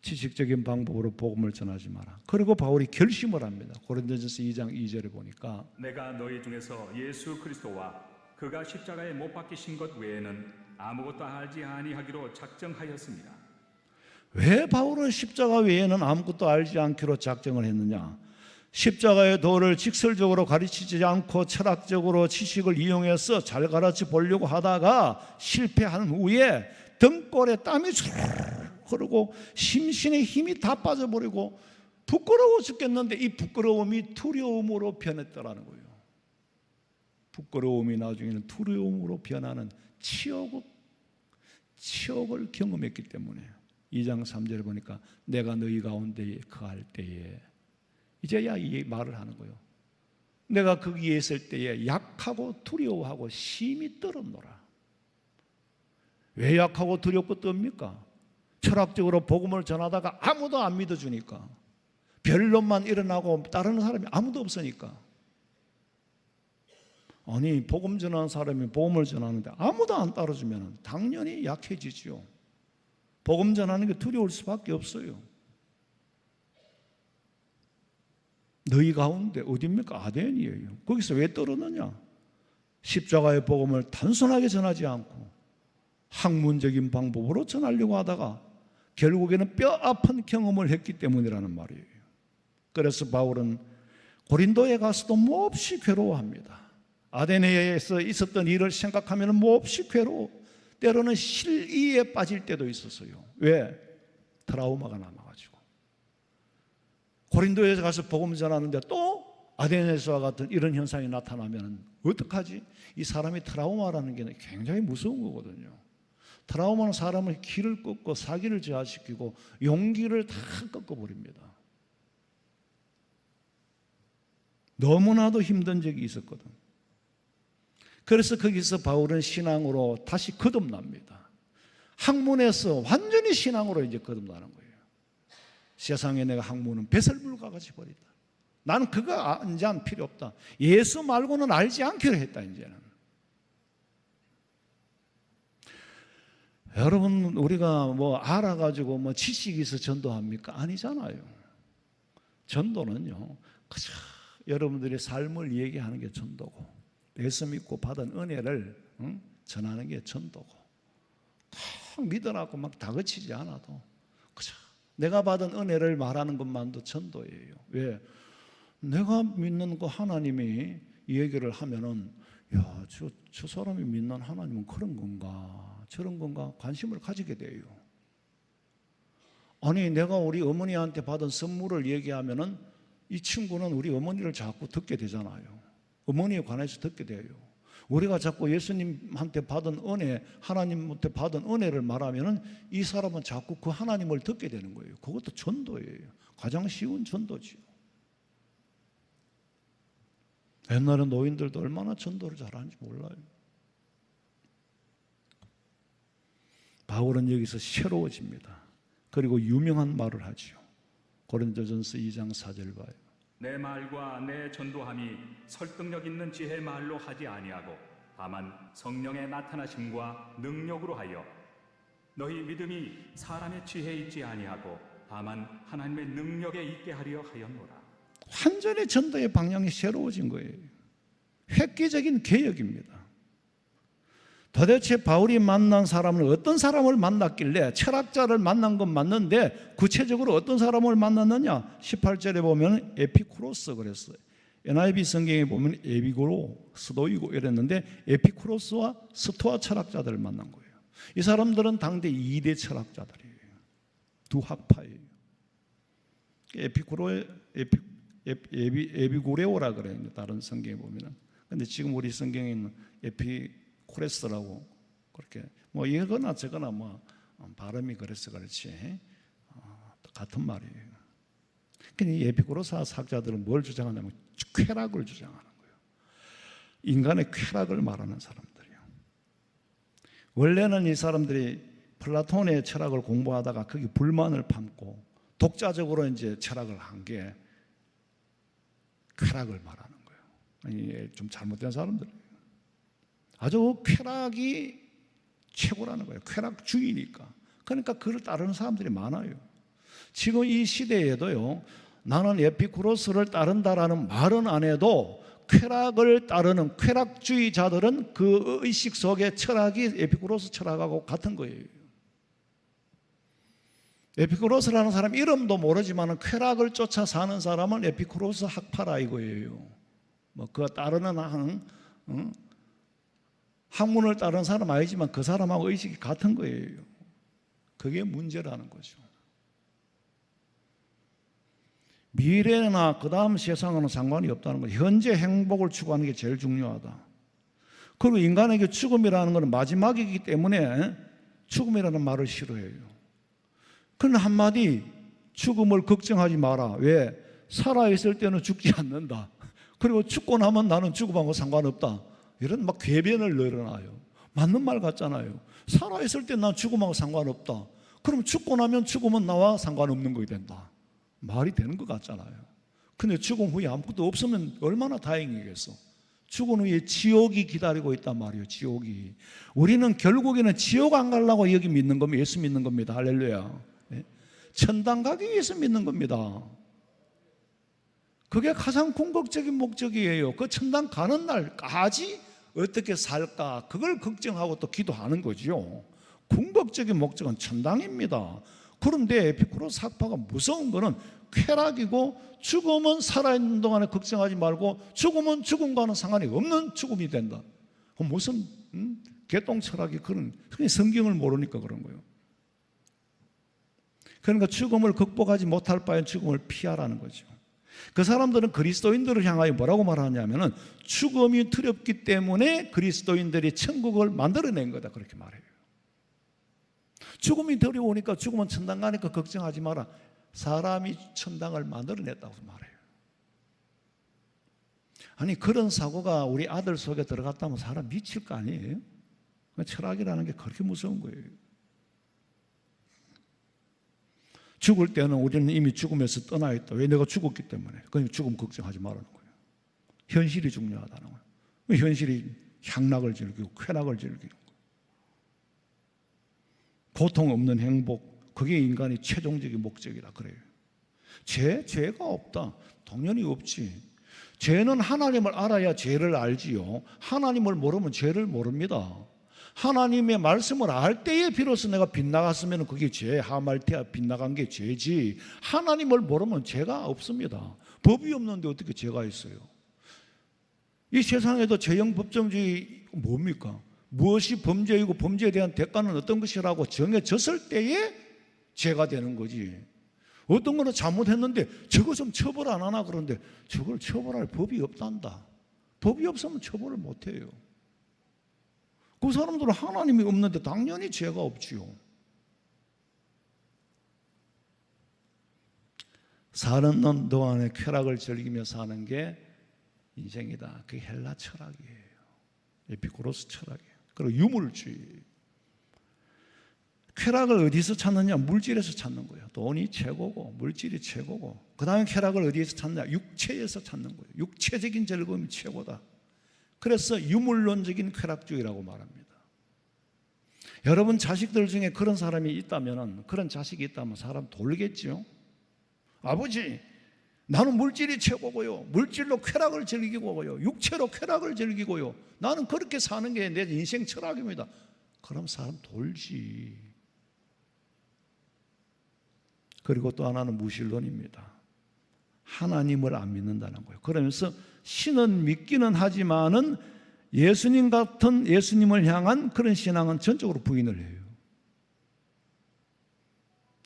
지식적인 방법으로 복음을 전하지 마라. 그리고 바울이 결심을 합니다. 고린도전서 2장 2절에 보니까 내가 너희 중에서 예수 그리스도와 그가 십자가에 못 박히신 것 외에는 아무것도 알지 아니하기로 작정하였습니다. 왜 바울은 십자가 외에는 아무것도 알지 않기로 작정을 했느냐? 십자가의 도를 직설적으로 가르치지 않고 철학적으로 지식을 이용해서 잘 가르쳐 보려고 하다가 실패한 후에 등골에 땀이 흐르고 심신의 힘이 다 빠져버리고 부끄러워 죽겠는데 이 부끄러움이 두려움으로 변했더라는 거예요. 부끄러움이 나중에는 두려움으로 변하는 치욕을 경험했기 때문에 2장 3절에 보니까 내가 너희 가운데 거할 때에, 이제야 이 말을 하는 거예요. 내가 거기에 있을 때에 약하고 두려워하고 심히 떨었노라. 왜 약하고 두렵고 떱니까? 철학적으로 복음을 전하다가 아무도 안 믿어주니까, 변론만 일어나고 따르는 사람이 아무도 없으니까. 아니 복음 전하는 사람이 복음을 전하는데 아무도 안 따라주면 당연히 약해지죠. 복음 전하는 게 두려울 수밖에 없어요. 너희 가운데 어디입니까? 아덴이에요. 거기서 왜 떨어느냐? 십자가의 복음을 단순하게 전하지 않고 학문적인 방법으로 전하려고 하다가 결국에는 뼈 아픈 경험을 했기 때문이라는 말이에요. 그래서 바울은 고린도에 가서도 몹시 괴로워합니다. 아데네에서 있었던 일을 생각하면 몹시 괴로워, 때로는 실의에 빠질 때도 있었어요. 왜? 트라우마가 남아가지고. 고린도에 가서 복음 전하는데 또 아데네에서와 같은 이런 현상이 나타나면 어떡하지? 이 사람이 트라우마라는 게 굉장히 무서운 거거든요. 트라우마는 사람의 기를 꺾고 사기를 저하시키고 용기를 다 꺾어버립니다. 너무나도 힘든 적이 있었거든. 그래서 거기서 바울은 신앙으로 다시 거듭납니다. 학문에서 완전히 신앙으로 이제 거듭나는 거예요. 세상에 내가 학문은 배설물과 같이 버린다. 나는 그거 이제는 필요 없다. 예수 말고는 알지 않기로 했다. 이제는. 여러분, 우리가 뭐 알아가지고 뭐 지식이 있어 전도합니까? 아니잖아요. 전도는요, 그저 여러분들의 삶을 얘기하는 게 전도고, 예수 믿고 받은 은혜를 전하는 게 전도고, 꼭 믿어라고 막 다그치지 않아도 그저 내가 받은 은혜를 말하는 것만도 전도예요. 왜? 내가 믿는 그 하나님이 이 얘기를 하면은, 야, 저 사람이 믿는 하나님은 그런 건가, 저런 건가 관심을 가지게 돼요. 아니, 내가 우리 어머니한테 받은 선물을 얘기하면은 이 친구는 우리 어머니를 자꾸 듣게 되잖아요. 어머니에 관해서 듣게 돼요. 우리가 자꾸 예수님한테 받은 은혜, 하나님한테 받은 은혜를 말하면은 이 사람은 자꾸 그 하나님을 듣게 되는 거예요. 그것도 전도예요. 가장 쉬운 전도지요. 옛날에 노인들도 얼마나 전도를 잘하는지 몰라요. 바울은 여기서 새로워집니다. 그리고 유명한 말을 하죠. 고린도전서 2장 4절 봐요. 내 말과 내 전도함이 설득력 있는 지혜 말로 하지 아니하고 다만 성령의 나타나심과 능력으로 하여 너희 믿음이 사람의 지혜에 있지 아니하고 다만 하나님의 능력에 있게 하려 하였노라. 완전히 전도의 방향이 새로워진 거예요. 획기적인 개혁입니다. 도대체 바울이 만난 사람은 어떤 사람을 만났길래, 철학자를 만난 건 맞는데 구체적으로 어떤 사람을 만났느냐? 18절에 보면 에피쿠로스 그랬어요. NIV 성경에 보면 에비고로, 스도이고 이랬는데 에피쿠로스와 스토아 철학자들을 만난 거예요. 이 사람들은 당대 2대 철학자들이에요. 두 학파예요. 에비고레오라 그래요. 다른 성경에 보면은. 근데 지금 우리 성경에 있는 에피쿠레스라고 그렇게 뭐 이거나 저거나 뭐 발음이 그래서 그렇지 같은 말이에요. 근데 이 에피쿠로스 학자들은 뭘 주장하냐면 쾌락을 주장하는 거예요. 인간의 쾌락을 말하는 사람들이에요. 원래는 이 사람들이 플라톤의 철학을 공부하다가 거기 불만을 품고 독자적으로 이제 철학을 한 게 쾌락을 말하는 거예요. 아니, 좀 잘못된 사람들이에요. 아주 쾌락이 최고라는 거예요. 쾌락주의니까. 그러니까 그를 따르는 사람들이 많아요. 지금 이 시대에도요, 나는 에피쿠로스를 따른다라는 말은 안 해도 쾌락을 따르는 쾌락주의자들은 그 의식 속에 철학이 에피쿠로스 철학하고 같은 거예요. 에피쿠로스라는 사람 이름도 모르지만 쾌락을 쫓아 사는 사람은 에피쿠로스 학파라 이거예요. 뭐 그 따르는 학문을 따르는 사람 아니지만 그 사람하고 의식이 같은 거예요. 그게 문제라는 거죠. 미래나 그 다음 세상과는 상관이 없다는 거예요. 현재 행복을 추구하는 게 제일 중요하다. 그리고 인간에게 죽음이라는 것은 마지막이기 때문에 죽음이라는 말을 싫어해요. 그런 한마디, 죽음을 걱정하지 마라. 왜? 살아있을 때는 죽지 않는다. 그리고 죽고 나면 나는 죽음하고 상관없다. 이런 막 궤변을 늘어놔요. 맞는 말 같잖아요. 살아있을 때 난 죽음하고 상관없다. 그럼 죽고 나면 죽음은 나와 상관없는 것이 된다. 말이 되는 것 같잖아요. 근데 죽음 후에 아무것도 없으면 얼마나 다행이겠어. 죽은 후에 지옥이 기다리고 있단 말이에요. 지옥이. 우리는 결국에는 지옥 안 가려고 여기 믿는 겁니다. 예수 믿는 겁니다. 할렐루야. 천당 가기 위해서 믿는 겁니다. 그게 가장 궁극적인 목적이에요. 그 천당 가는 날까지 어떻게 살까, 그걸 걱정하고 또 기도하는 거죠. 궁극적인 목적은 천당입니다. 그런데 에피쿠로스 학파가 무서운 거는 쾌락이고, 죽음은 살아있는 동안에 걱정하지 말고 죽음은 죽음과는 상관이 없는 죽음이 된다. 무슨 개똥 철학이 그런 성경을 모르니까 그런 거예요. 그러니까 죽음을 극복하지 못할 바엔 죽음을 피하라는 거죠. 그 사람들은 그리스도인들을 향하여 뭐라고 말하냐면은 죽음이 두렵기 때문에 그리스도인들이 천국을 만들어낸 거다, 그렇게 말해요. 죽음이 두려우니까, 죽음은 천당 가니까 걱정하지 마라. 사람이 천당을 만들어냈다고 말해요. 아니, 그런 사고가 우리 아들 속에 들어갔다면 사람 미칠 거 아니에요? 철학이라는 게 그렇게 무서운 거예요. 죽을 때는 우리는 이미 죽음에서 떠나 있다. 왜? 내가 죽었기 때문에. 그러니까 죽음 걱정하지 말라는 거예요. 현실이 중요하다는 거예요. 현실이 향락을 즐기고 쾌락을 즐기는 거예요. 고통 없는 행복, 그게 인간의 최종적인 목적이라 그래요. 죄가 없다. 당연히 없지. 죄는 하나님을 알아야 죄를 알지요. 하나님을 모르면 죄를 모릅니다. 하나님의 말씀을 알 때에 비로소 내가 빗나갔으면 그게 죄, 하말티아 빗나간 게 죄지, 하나님을 모르면 죄가 없습니다. 법이 없는데 어떻게 죄가 있어요? 이 세상에도 죄형 법정주의 뭡니까? 무엇이 범죄이고 범죄에 대한 대가는 어떤 것이라고 정해졌을 때에 죄가 되는 거지. 어떤 거는 잘못했는데 저거 좀 처벌 안 하나 그러는데 저걸 처벌할 법이 없단다. 법이 없으면 처벌을 못 해요. 그 사람들은 하나님이 없는데 당연히 죄가 없지요. 사는 동안에 쾌락을 즐기며 사는 게 인생이다. 그게 헬라 철학이에요. 에피쿠로스 철학이에요. 그리고 유물주의. 쾌락을 어디서 찾느냐? 물질에서 찾는 거예요. 돈이 최고고 물질이 최고고, 그 다음에 쾌락을 어디에서 찾느냐? 육체에서 찾는 거예요. 육체적인 즐거움이 최고다. 그래서 유물론적인 쾌락주의라고 말합니다. 여러분 자식들 중에 그런 사람이 있다면, 그런 자식이 있다면 사람 돌겠죠. 아버지, 나는 물질이 최고고요. 물질로 쾌락을 즐기고요. 육체로 쾌락을 즐기고요. 나는 그렇게 사는 게 내 인생 철학입니다. 그럼 사람 돌지. 그리고 또 하나는 무신론입니다. 하나님을 안 믿는다는 거예요. 그러면서 신은 믿기는 하지만은 예수님 같은, 예수님을 향한 그런 신앙은 전적으로 부인을 해요.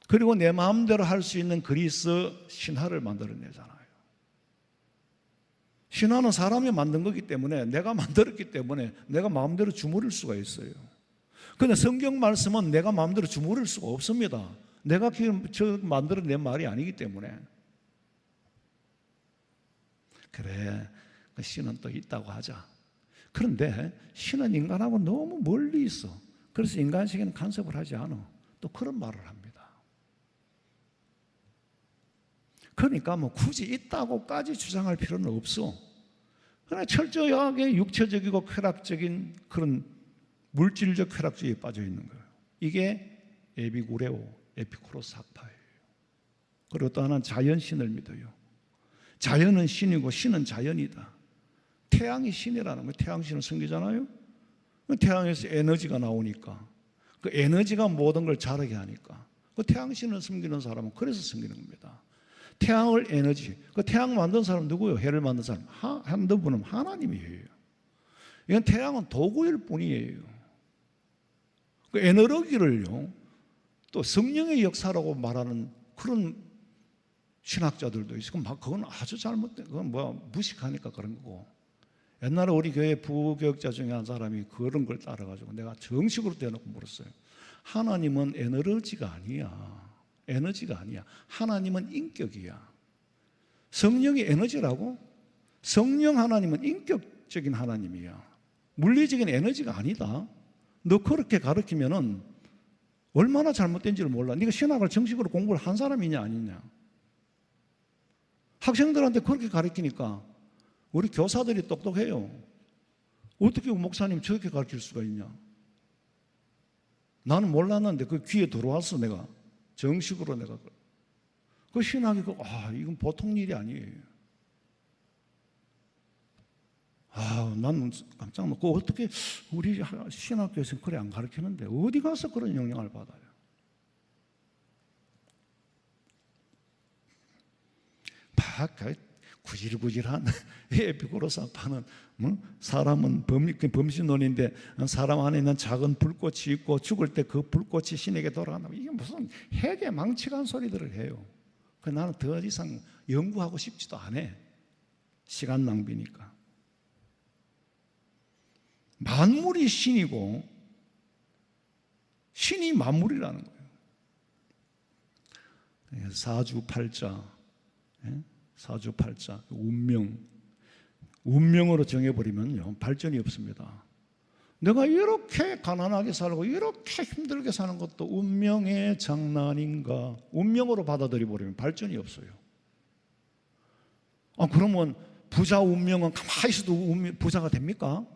그리고 내 마음대로 할 수 있는 그리스 신화를 만들어내잖아요. 신화는 사람이 만든 거기 때문에, 내가 만들었기 때문에 내가 마음대로 주무를 수가 있어요. 그런데 성경 말씀은 내가 마음대로 주무를 수가 없습니다. 내가 저 만들어낸 말이 아니기 때문에. 그래, 신은 또 있다고 하자. 그런데 신은 인간하고 너무 멀리 있어. 그래서 인간식에는 간섭을 하지 않아. 또 그런 말을 합니다. 그러니까 뭐 굳이 있다고까지 주장할 필요는 없어. 그러나 철저하게 육체적이고 쾌락적인 그런 물질적 쾌락주의에 빠져 있는 거예요. 이게 에피쿠레오, 에피쿠로스 학파예요. 그리고 또 하나는 자연신을 믿어요. 자연은 신이고 신은 자연이다. 태양이 신이라는 거예요. 태양신은 섬기잖아요. 태양에서 에너지가 나오니까, 그 에너지가 모든 걸 자라게 하니까 그 태양신을 섬기는 사람은 그래서 섬기는 겁니다. 태양을 에너지, 그 태양 만든 사람 누구예요? 해를 만든 사람 만든 분은 하나님이에요. 이건 태양은 도구일 뿐이에요. 그 에너지를요 또 성령의 역사라고 말하는 그런 신학자들도 있고, 그건 아주 잘못된, 그건 무식하니까 그런 거고. 옛날에 우리 교회 부교육자 중에 한 사람이 그런 걸 따라가지고 내가 정식으로 대놓고 물었어요. 하나님은 에너지가 아니야. 에너지가 아니야. 하나님은 인격이야. 성령이 에너지라고? 성령 하나님은 인격적인 하나님이야. 물리적인 에너지가 아니다. 너 그렇게 가르치면은 얼마나 잘못된지를 몰라. 네가 신학을 정식으로 공부를 한 사람이냐 아니냐. 학생들한테 그렇게 가르치니까 우리 교사들이 똑똑해요. 어떻게 목사님 저렇게 가르칠 수가 있냐. 나는 몰랐는데 그 귀에 들어왔어. 내가 정식으로 내가 그 신학이 이건 보통 일이 아니에요. 나는 깜짝 놀고 어떻게 우리 신학교에서는 그래 안 가르치는데 어디 가서 그런 영향을 받아요? 막 구질구질한 에피쿠로스파는 사람은 범신론인데 사람 안에 있는 작은 불꽃이 있고 죽을 때 그 불꽃이 신에게 돌아간다. 이게 무슨 핵에 망치간 소리들을 해요. 그래서 나는 더 이상 연구하고 싶지도 않아. 시간 낭비니까. 만물이 신이고 신이 만물이라는 거예요. 사주팔자, 사주팔자, 운명으로 정해버리면요 발전이 없습니다. 내가 이렇게 가난하게 살고 이렇게 힘들게 사는 것도 운명의 장난인가? 운명으로 받아들여 버리면 발전이 없어요. 그러면 부자 운명은 가만히 있어도 부자가 됩니까?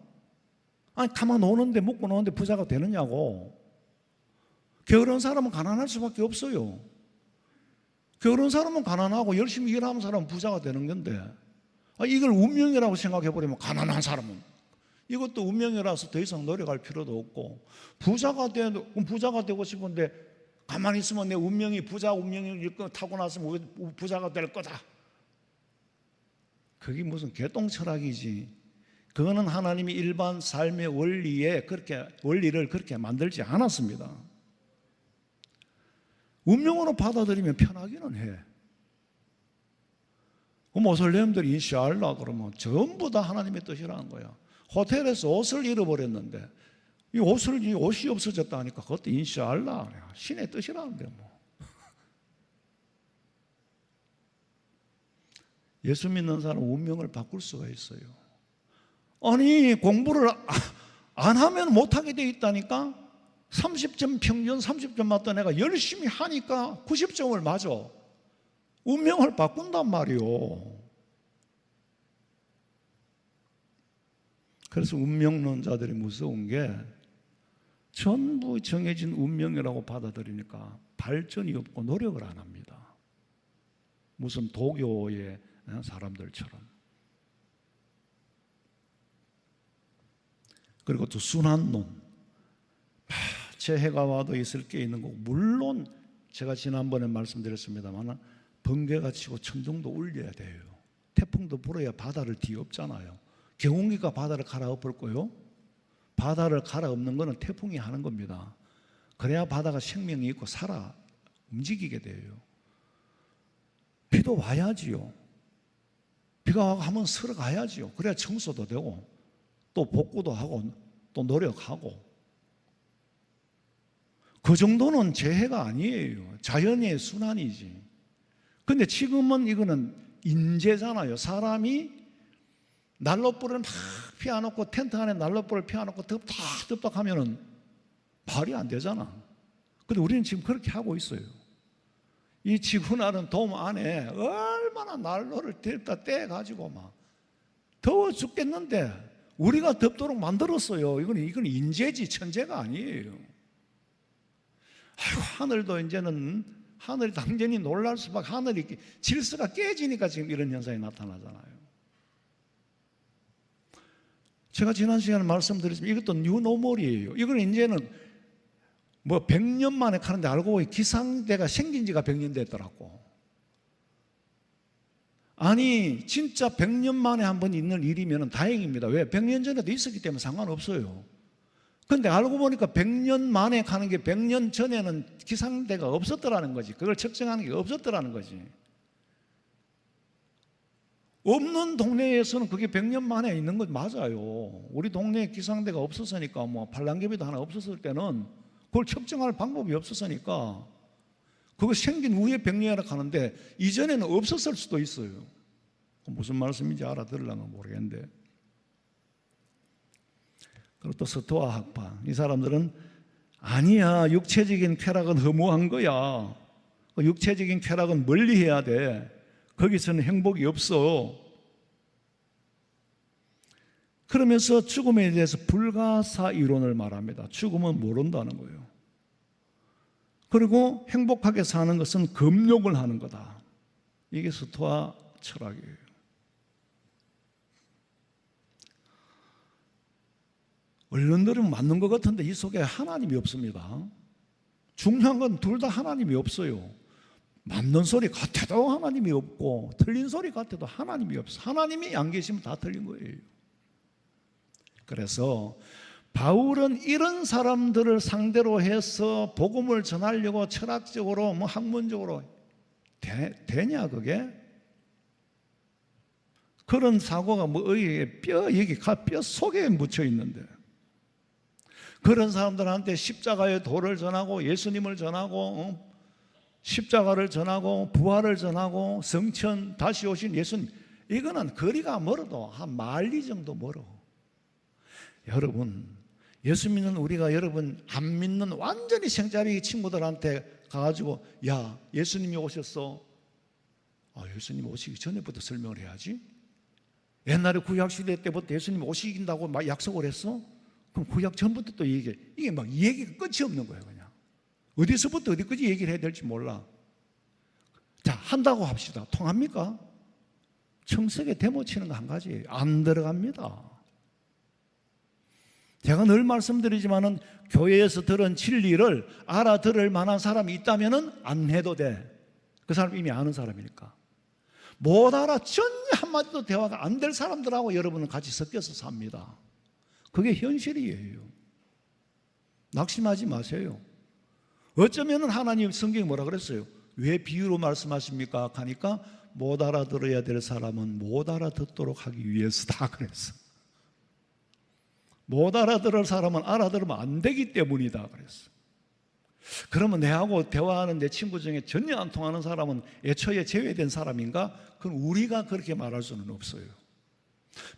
아니 가만 노는데 먹고 노는데 부자가 되느냐고. 게으른 사람은 가난할 수밖에 없어요. 게으른 사람은 가난하고 열심히 일하는 사람은 부자가 되는 건데 이걸 운명이라고 생각해버리면 가난한 사람은 이것도 운명이라서 더 이상 노력할 필요도 없고 부자가 되고 싶은데 가만히 있으면 내 운명이 부자 운명이 타고났으면 부자가 될 거다. 그게 무슨 개똥철학이지. 그거는 하나님이 일반 삶의 원리를 그렇게 만들지 않았습니다. 운명으로 받아들이면 편하기는 해. 모슬렘들이 인샤알라 그러면 전부 다 하나님의 뜻이라는 거야. 호텔에서 옷을 잃어버렸는데 이 옷이 없어졌다니까 그것도 인샤알라 신의 뜻이라는데 뭐. 예수 믿는 사람은 운명을 바꿀 수가 있어요. 아니 공부를 안 하면 못하게 돼 있다니까. 30점 평균 30점 맞던 애가 열심히 하니까 90점을 맞아. 운명을 바꾼단 말이요. 그래서 운명론자들이 무서운 게 전부 정해진 운명이라고 받아들이니까 발전이 없고 노력을 안 합니다. 무슨 도교의 사람들처럼. 그리고 또 순환론. 재해가 와도 있을 게 있는 거고 물론 제가 지난번에 말씀드렸습니다만 번개가 치고 천둥도 울려야 돼요. 태풍도 불어야 바다를 뒤엎잖아요. 경운기가 바다를 갈아엎을 거요. 바다를 갈아엎는 거는 태풍이 하는 겁니다. 그래야 바다가 생명이 있고 살아 움직이게 돼요. 비도 와야지요. 비가 와고 하면 쓸어가야지요. 그래야 청소도 되고 또 복구도 하고 또 노력하고. 그 정도는 재해가 아니에요. 자연의 순환이지. 근데 지금은 이거는 인재잖아요. 사람이 난로불을 막 피워놓고 텐트 안에 난로불을 피워놓고 덥다 하면은 말이 안 되잖아. 근데 우리는 지금 그렇게 하고 있어요. 이 지구나는 돔 안에 얼마나 난로를 들다 떼가지고 막 더워 죽겠는데 우리가 덥도록 만들었어요. 이건 인재지 천재가 아니에요. 아이고, 하늘도 이제는 하늘이 당연히 놀랄 수밖에 하늘이 질서가 깨지니까 지금 이런 현상이 나타나잖아요. 제가 지난 시간에 말씀드렸지만 이것도 뉴노멀이에요. 이건 이제는 뭐 100년 만에 가는데 알고 보니 기상대가 생긴 지가 100년 됐더라고. 아니 진짜 100년 만에 한 번 있는 일이면 다행입니다. 왜? 100년 전에도 있었기 때문에 상관없어요. 그런데 알고 보니까 100년 만에 가는 게 100년 전에는 기상대가 없었더라는 거지. 그걸 측정하는 게 없었더라는 거지. 없는 동네에서는 그게 100년 만에 있는 건 맞아요. 우리 동네에 기상대가 없었으니까 뭐 반란개비도 하나 없었을 때는 그걸 측정할 방법이 없었으니까 그거 생긴 후에 100년이나 가는데 이전에는 없었을 수도 있어요. 무슨 말씀인지 알아들으려면 모르겠는데. 그리고 또 스토아 학파, 이 사람들은 아니야, 육체적인 쾌락은 허무한 거야. 육체적인 쾌락은 멀리해야 돼. 거기서는 행복이 없어. 그러면서 죽음에 대해서 불가사 이론을 말합니다. 죽음은 모른다는 거예요. 그리고 행복하게 사는 것은 금욕을 하는 거다. 이게 스토아 철학이에요. 얼른 들으면 맞는 것 같은데 이 속에 하나님이 없습니다. 중요한 건 둘 다 하나님이 없어요. 맞는 소리 같아도 하나님이 없고 틀린 소리 같아도 하나님이 없어. 하나님이 안 계시면 다 틀린 거예요. 그래서 바울은 이런 사람들을 상대로 해서 복음을 전하려고 철학적으로 뭐 학문적으로 되냐 그게? 그런 사고가 뭐 뼈 속에 묻혀 있는데 그런 사람들한테 십자가의 도를 전하고 예수님을 전하고 십자가를 전하고 부활을 전하고 성천 다시 오신 예수님, 이거는 거리가 멀어도 한 마일리 정도 멀어. 여러분, 예수 믿는 우리가 여러분 안 믿는 완전히 생짜리 친구들한테 가가지고 야 예수님이 오셨어. 예수님 오시기 전에부터 설명을 해야지. 옛날에 구약시대 때부터 예수님 오시긴다고 막 약속을 했어? 그럼 구약 전부터 또 얘기해. 이게 막 얘기가 끝이 없는 거예요. 그냥 어디서부터 어디까지 얘기를 해야 될지 몰라. 자, 한다고 합시다. 통합니까? 청석에 데모 치는 거 한 가지예요. 안 들어갑니다. 제가 늘 말씀드리지만은 교회에서 들은 진리를 알아들을 만한 사람이 있다면은 안 해도 돼. 그 사람 이미 아는 사람이니까. 못 알아 전혀 한마디도 대화가 안 될 사람들하고 여러분은 같이 섞여서 삽니다. 그게 현실이에요. 낙심하지 마세요. 어쩌면 하나님 성경이 뭐라 그랬어요? 왜 비유로 말씀하십니까? 하니까 못 알아들어야 될 사람은 못 알아듣도록 하기 위해서다 그랬어. 못 알아들을 사람은 알아들으면 안 되기 때문이다 그랬어. 그러면 내하고 대화하는 내 친구 중에 전혀 안 통하는 사람은 애초에 제외된 사람인가? 그럼 우리가 그렇게 말할 수는 없어요.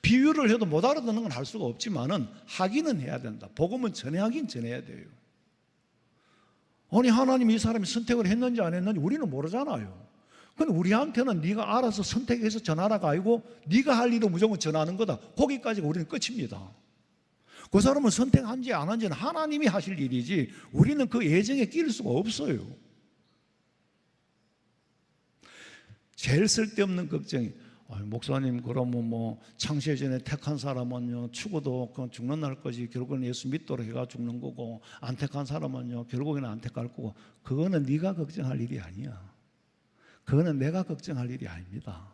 비유를 해도 못 알아듣는 건 할 수가 없지만은 하기는 해야 된다. 복음은 전하긴 전해야 돼요. 아니 하나님이 이 사람이 선택을 했는지 안 했는지 우리는 모르잖아요. 근데 우리한테는 네가 알아서 선택해서 전하라가 아니고 네가 할 일은 무조건 전하는 거다. 거기까지가 우리는 끝입니다. 그 사람은 선택한지 안 한지는 하나님이 하실 일이지 우리는 그 예정에 끼를 수가 없어요. 제일 쓸데없는 걱정이 목사님 그러면 뭐 창세 전에 택한 사람은요 죽어도 그건 죽는 날까지 결국은 예수 믿도록 해가 죽는 거고 안 택한 사람은요 결국에는 안 택할 거고 그거는 네가 걱정할 일이 아니야. 그거는 내가 걱정할 일이 아닙니다.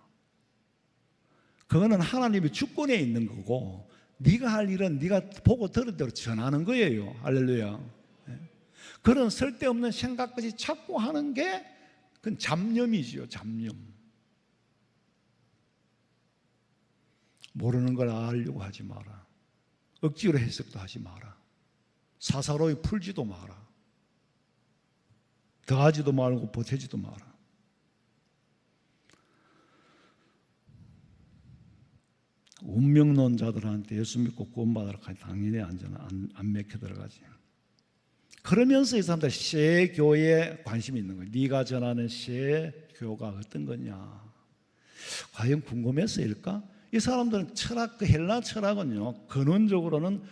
그거는 하나님의 주권에 있는 거고 네가 할 일은 네가 보고 들은 대로 전하는 거예요. 할렐루야. 그런 쓸데없는 생각까지 자꾸 하는 게 그건 잡념이지요. 잡념. 모르는 걸 알려고 하지 마라. 억지로 해석도 하지 마라. 사사로이 풀지도 마라. 더하지도 말고 보태지도 마라. 운명론자들한테 예수 믿고 구원받으러 가니 당연히 안 맥혀 들어가지. 그러면서 이 사람들 새 교회에 관심이 있는 거예요. 네가 전하는 새 교가 어떤 거냐. 과연 궁금해서일까? 이 사람들은 철학, 그 헬라 철학은요 근원적으로는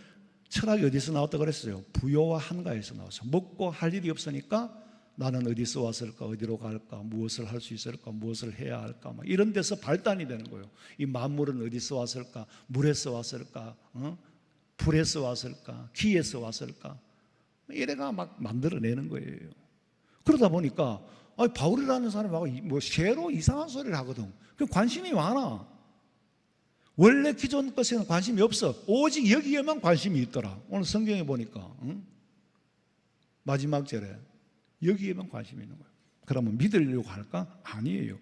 철학이 어디서 나왔다고 그랬어요? 부요와 한가에서 나왔어요. 먹고 할 일이 없으니까 나는 어디서 왔을까? 어디로 갈까? 무엇을 할 수 있을까? 무엇을 해야 할까? 막 이런 데서 발단이 되는 거예요. 이 만물은 어디서 왔을까? 물에서 왔을까? 불에서 왔을까? 기에서 왔을까? 이래가 막 만들어내는 거예요. 그러다 보니까 바울이라는 사람하고 뭐 새로 이상한 소리를 하거든. 그 관심이 많아. 원래 기존 것에는 관심이 없어. 오직 여기에만 관심이 있더라. 오늘 성경에 보니까 마지막 절에 여기에만 관심이 있는 거예요. 그러면 믿으려고 할까? 아니에요.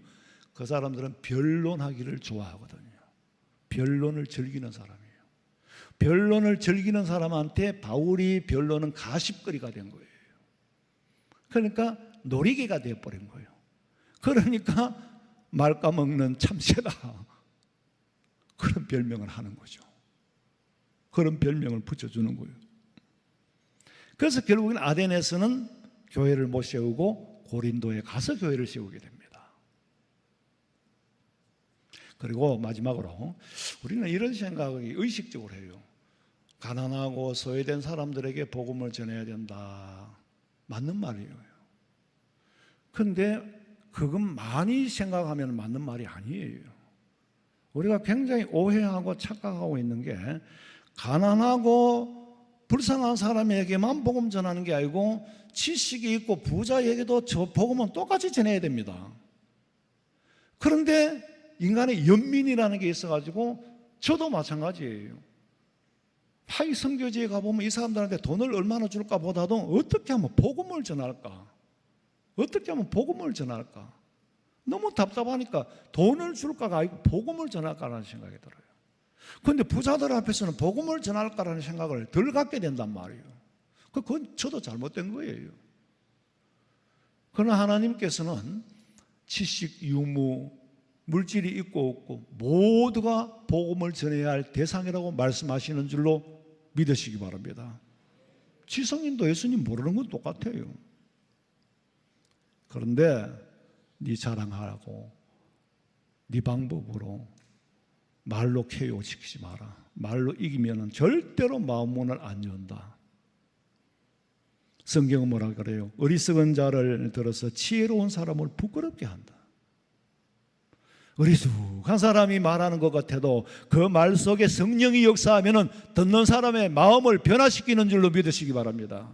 그 사람들은 변론하기를 좋아하거든요. 변론을 즐기는 사람이에요. 변론을 즐기는 사람한테 바울이 변론은 가십거리가 된 거예요. 그러니까 놀이개가 되어버린 거예요. 그러니까 말 까먹는 참새다. 그런 별명을 하는 거죠. 그런 별명을 붙여주는 거예요. 그래서 결국엔 아덴에서는 교회를 못 세우고 고린도에 가서 교회를 세우게 됩니다. 그리고 마지막으로 우리는 이런 생각을 의식적으로 해요. 가난하고 소외된 사람들에게 복음을 전해야 된다. 맞는 말이에요. 그런데 그건 많이 생각하면 맞는 말이 아니에요. 우리가 굉장히 오해하고 착각하고 있는 게 가난하고 불쌍한 사람에게만 복음 전하는 게 아니고 지식이 있고 부자에게도 저 복음은 똑같이 전해야 됩니다. 그런데 인간의 연민이라는 게 있어가지고 저도 마찬가지예요. 하이 선교지에 가보면 이 사람들한테 돈을 얼마나 줄까 보다도 어떻게 하면 복음을 전할까? 어떻게 하면 복음을 전할까? 너무 답답하니까 돈을 줄까가 아니고 복음을 전할까라는 생각이 들어요. 그런데 부자들 앞에서는 복음을 전할까라는 생각을 덜 갖게 된단 말이에요. 그건 저도 잘못된 거예요. 그러나 하나님께서는 지식, 유무, 물질이 있고 없고 모두가 복음을 전해야 할 대상이라고 말씀하시는 줄로 믿으시기 바랍니다. 지성인도 예수님 모르는 건 똑같아요. 그런데 네 자랑하고 네 방법으로 말로 KO 시키지 마라. 말로 이기면 절대로 마음 문을 안 연다. 성경은 뭐라 그래요? 어리석은 자를 들어서 지혜로운 사람을 부끄럽게 한다. 어리숙한 사람이 말하는 것 같아도 그 말 속에 성령이 역사하면 듣는 사람의 마음을 변화시키는 줄로 믿으시기 바랍니다.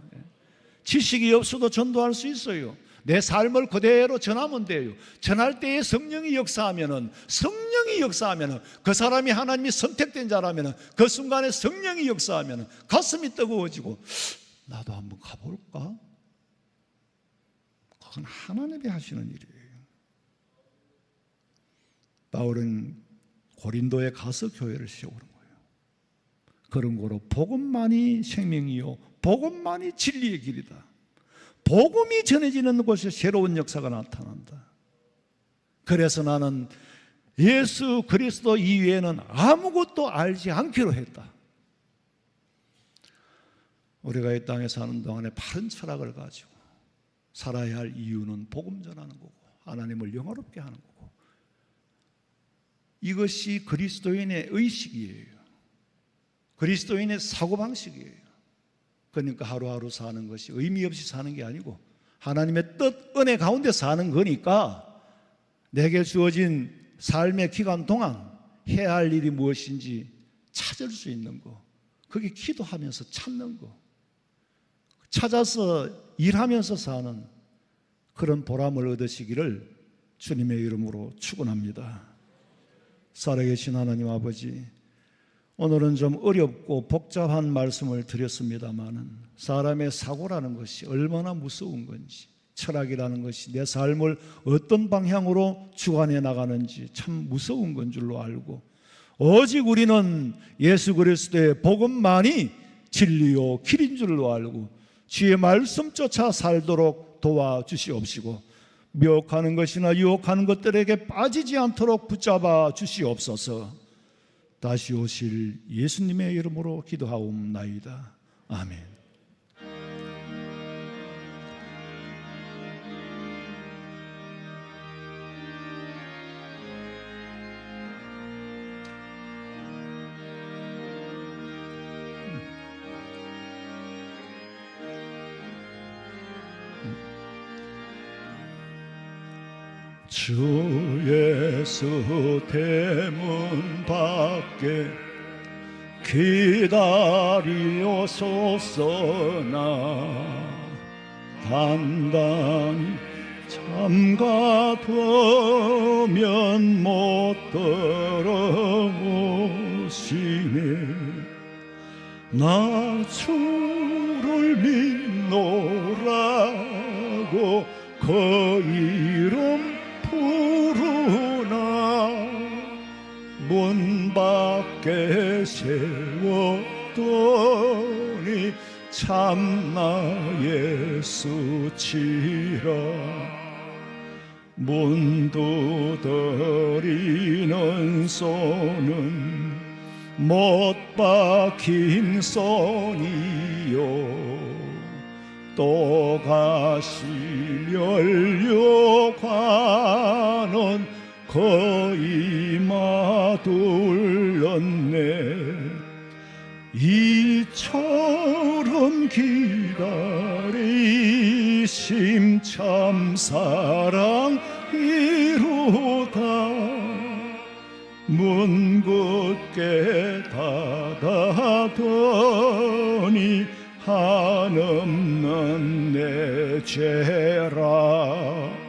지식이 없어도 전도할 수 있어요. 내 삶을 그대로 전하면 돼요. 전할 때에 성령이 역사하면 그 사람이 하나님이 선택된 자라면 그 순간에 성령이 역사하면 가슴이 뜨거워지고 나도 한번 가볼까? 그건 하나님이 하시는 일이에요. 바울은 고린도에 가서 교회를 세우는 거예요. 그런 거로 복음만이 생명이요 복음만이 진리의 길이다. 복음이 전해지는 곳에 새로운 역사가 나타난다. 그래서 나는 예수 그리스도 이외에는 아무것도 알지 않기로 했다. 우리가 이 땅에 사는 동안에 바른 철학을 가지고 살아야 할 이유는 복음 전하는 거고 하나님을 영화롭게 하는 거고 이것이 그리스도인의 의식이에요. 그리스도인의 사고방식이에요. 그러니까 하루하루 사는 것이 의미 없이 사는 게 아니고 하나님의 뜻, 은혜 가운데 사는 거니까 내게 주어진 삶의 기간 동안 해야 할 일이 무엇인지 찾을 수 있는 거, 그게 기도하면서 찾는 거, 찾아서 일하면서 사는 그런 보람을 얻으시기를 주님의 이름으로 축원합니다. 살아계신 하나님 아버지, 오늘은 좀 어렵고 복잡한 말씀을 드렸습니다마는 사람의 사고라는 것이 얼마나 무서운 건지, 철학이라는 것이 내 삶을 어떤 방향으로 주관해 나가는지 참 무서운 건 줄로 알고 오직 우리는 예수 그리스도의 복음만이 진리요 길인 줄로 알고 주의 말씀 쫓아 살도록 도와주시옵시고 미혹하는 것이나 유혹하는 것들에게 빠지지 않도록 붙잡아 주시옵소서. 다시 오실 예수님의 이름으로 기도하옵나이다. 아멘. 주 예수 대문 밖에 기다리옵소서나 단단히 잠가두면 못 들어오시네. 나 주를 믿노라고 그 이름 부르나 문 밖에 세웠더니 참나 예수치라. 문 두드리는 손은 못 박힌 손이요 또 가시 연료관은 거의 마둘렀네. 이처럼 기다리심 참 사랑이로다. 문 굳게 닫아더니 한없는 내 죄라.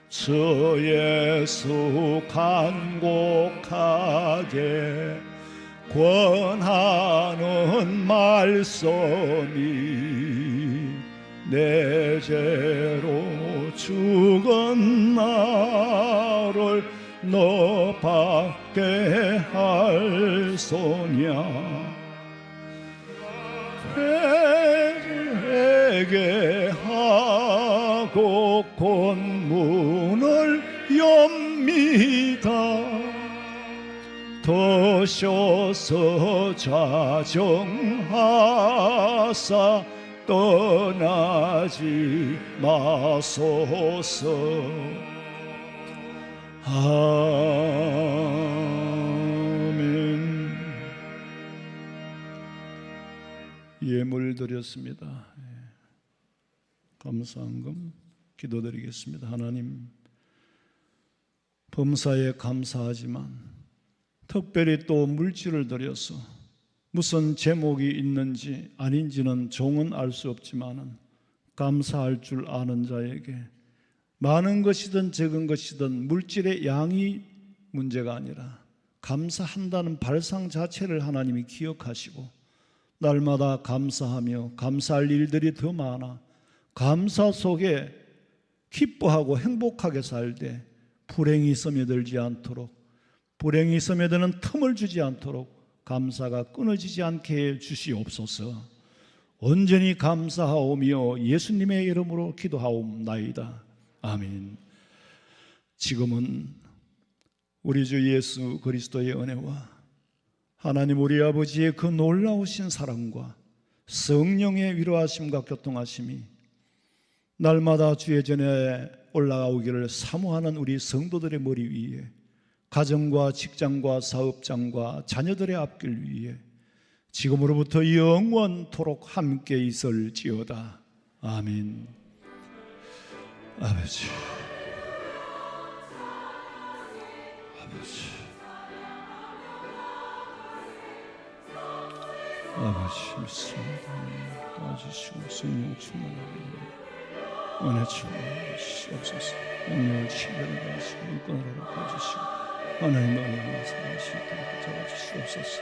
저 예수 간곡하게 권하는 말씀이 내 죄로 죽은 나를 너밖에 할 소냐. 회개하고 곧 문을 엽니다. 더셔서 자정하사 떠나지 마소서. 아멘. 예물 드렸습니다. 감사한금 기도드리겠습니다. 하나님, 범사에 감사하지만 특별히 또 물질을 드려서 무슨 제목이 있는지 아닌지는 종은 알 수 없지만 감사할 줄 아는 자에게 많은 것이든 적은 것이든 물질의 양이 문제가 아니라 감사한다는 발상 자체를 하나님이 기억하시고 날마다 감사하며 감사할 일들이 더 많아 감사 속에 기뻐하고 행복하게 살되 불행이 스며들지 않도록, 불행이 스며드는 틈을 주지 않도록 감사가 끊어지지 않게 해 주시옵소서. 온전히 감사하오며 예수님의 이름으로 기도하옵나이다. 아멘. 지금은 우리 주 예수 그리스도의 은혜와 하나님 우리 아버지의 그 놀라우신 사랑과 성령의 위로하심과 교통하심이 날마다 주의 전에 올라오기를 사모하는 우리 성도들의 머리 위에, 가정과 직장과 사업장과 자녀들의 앞길 위에 지금으로부터 영원토록 함께 있을지어다. 아멘. 아버지, 아버지 믿습니다. 도와주시고 성령 충만하게 은혜 충만하시옵소서. 능력을 치료를 하시고 일꾼을 도와주시고 하나님의 은혜를 사랑하실 때 도와주시옵소서.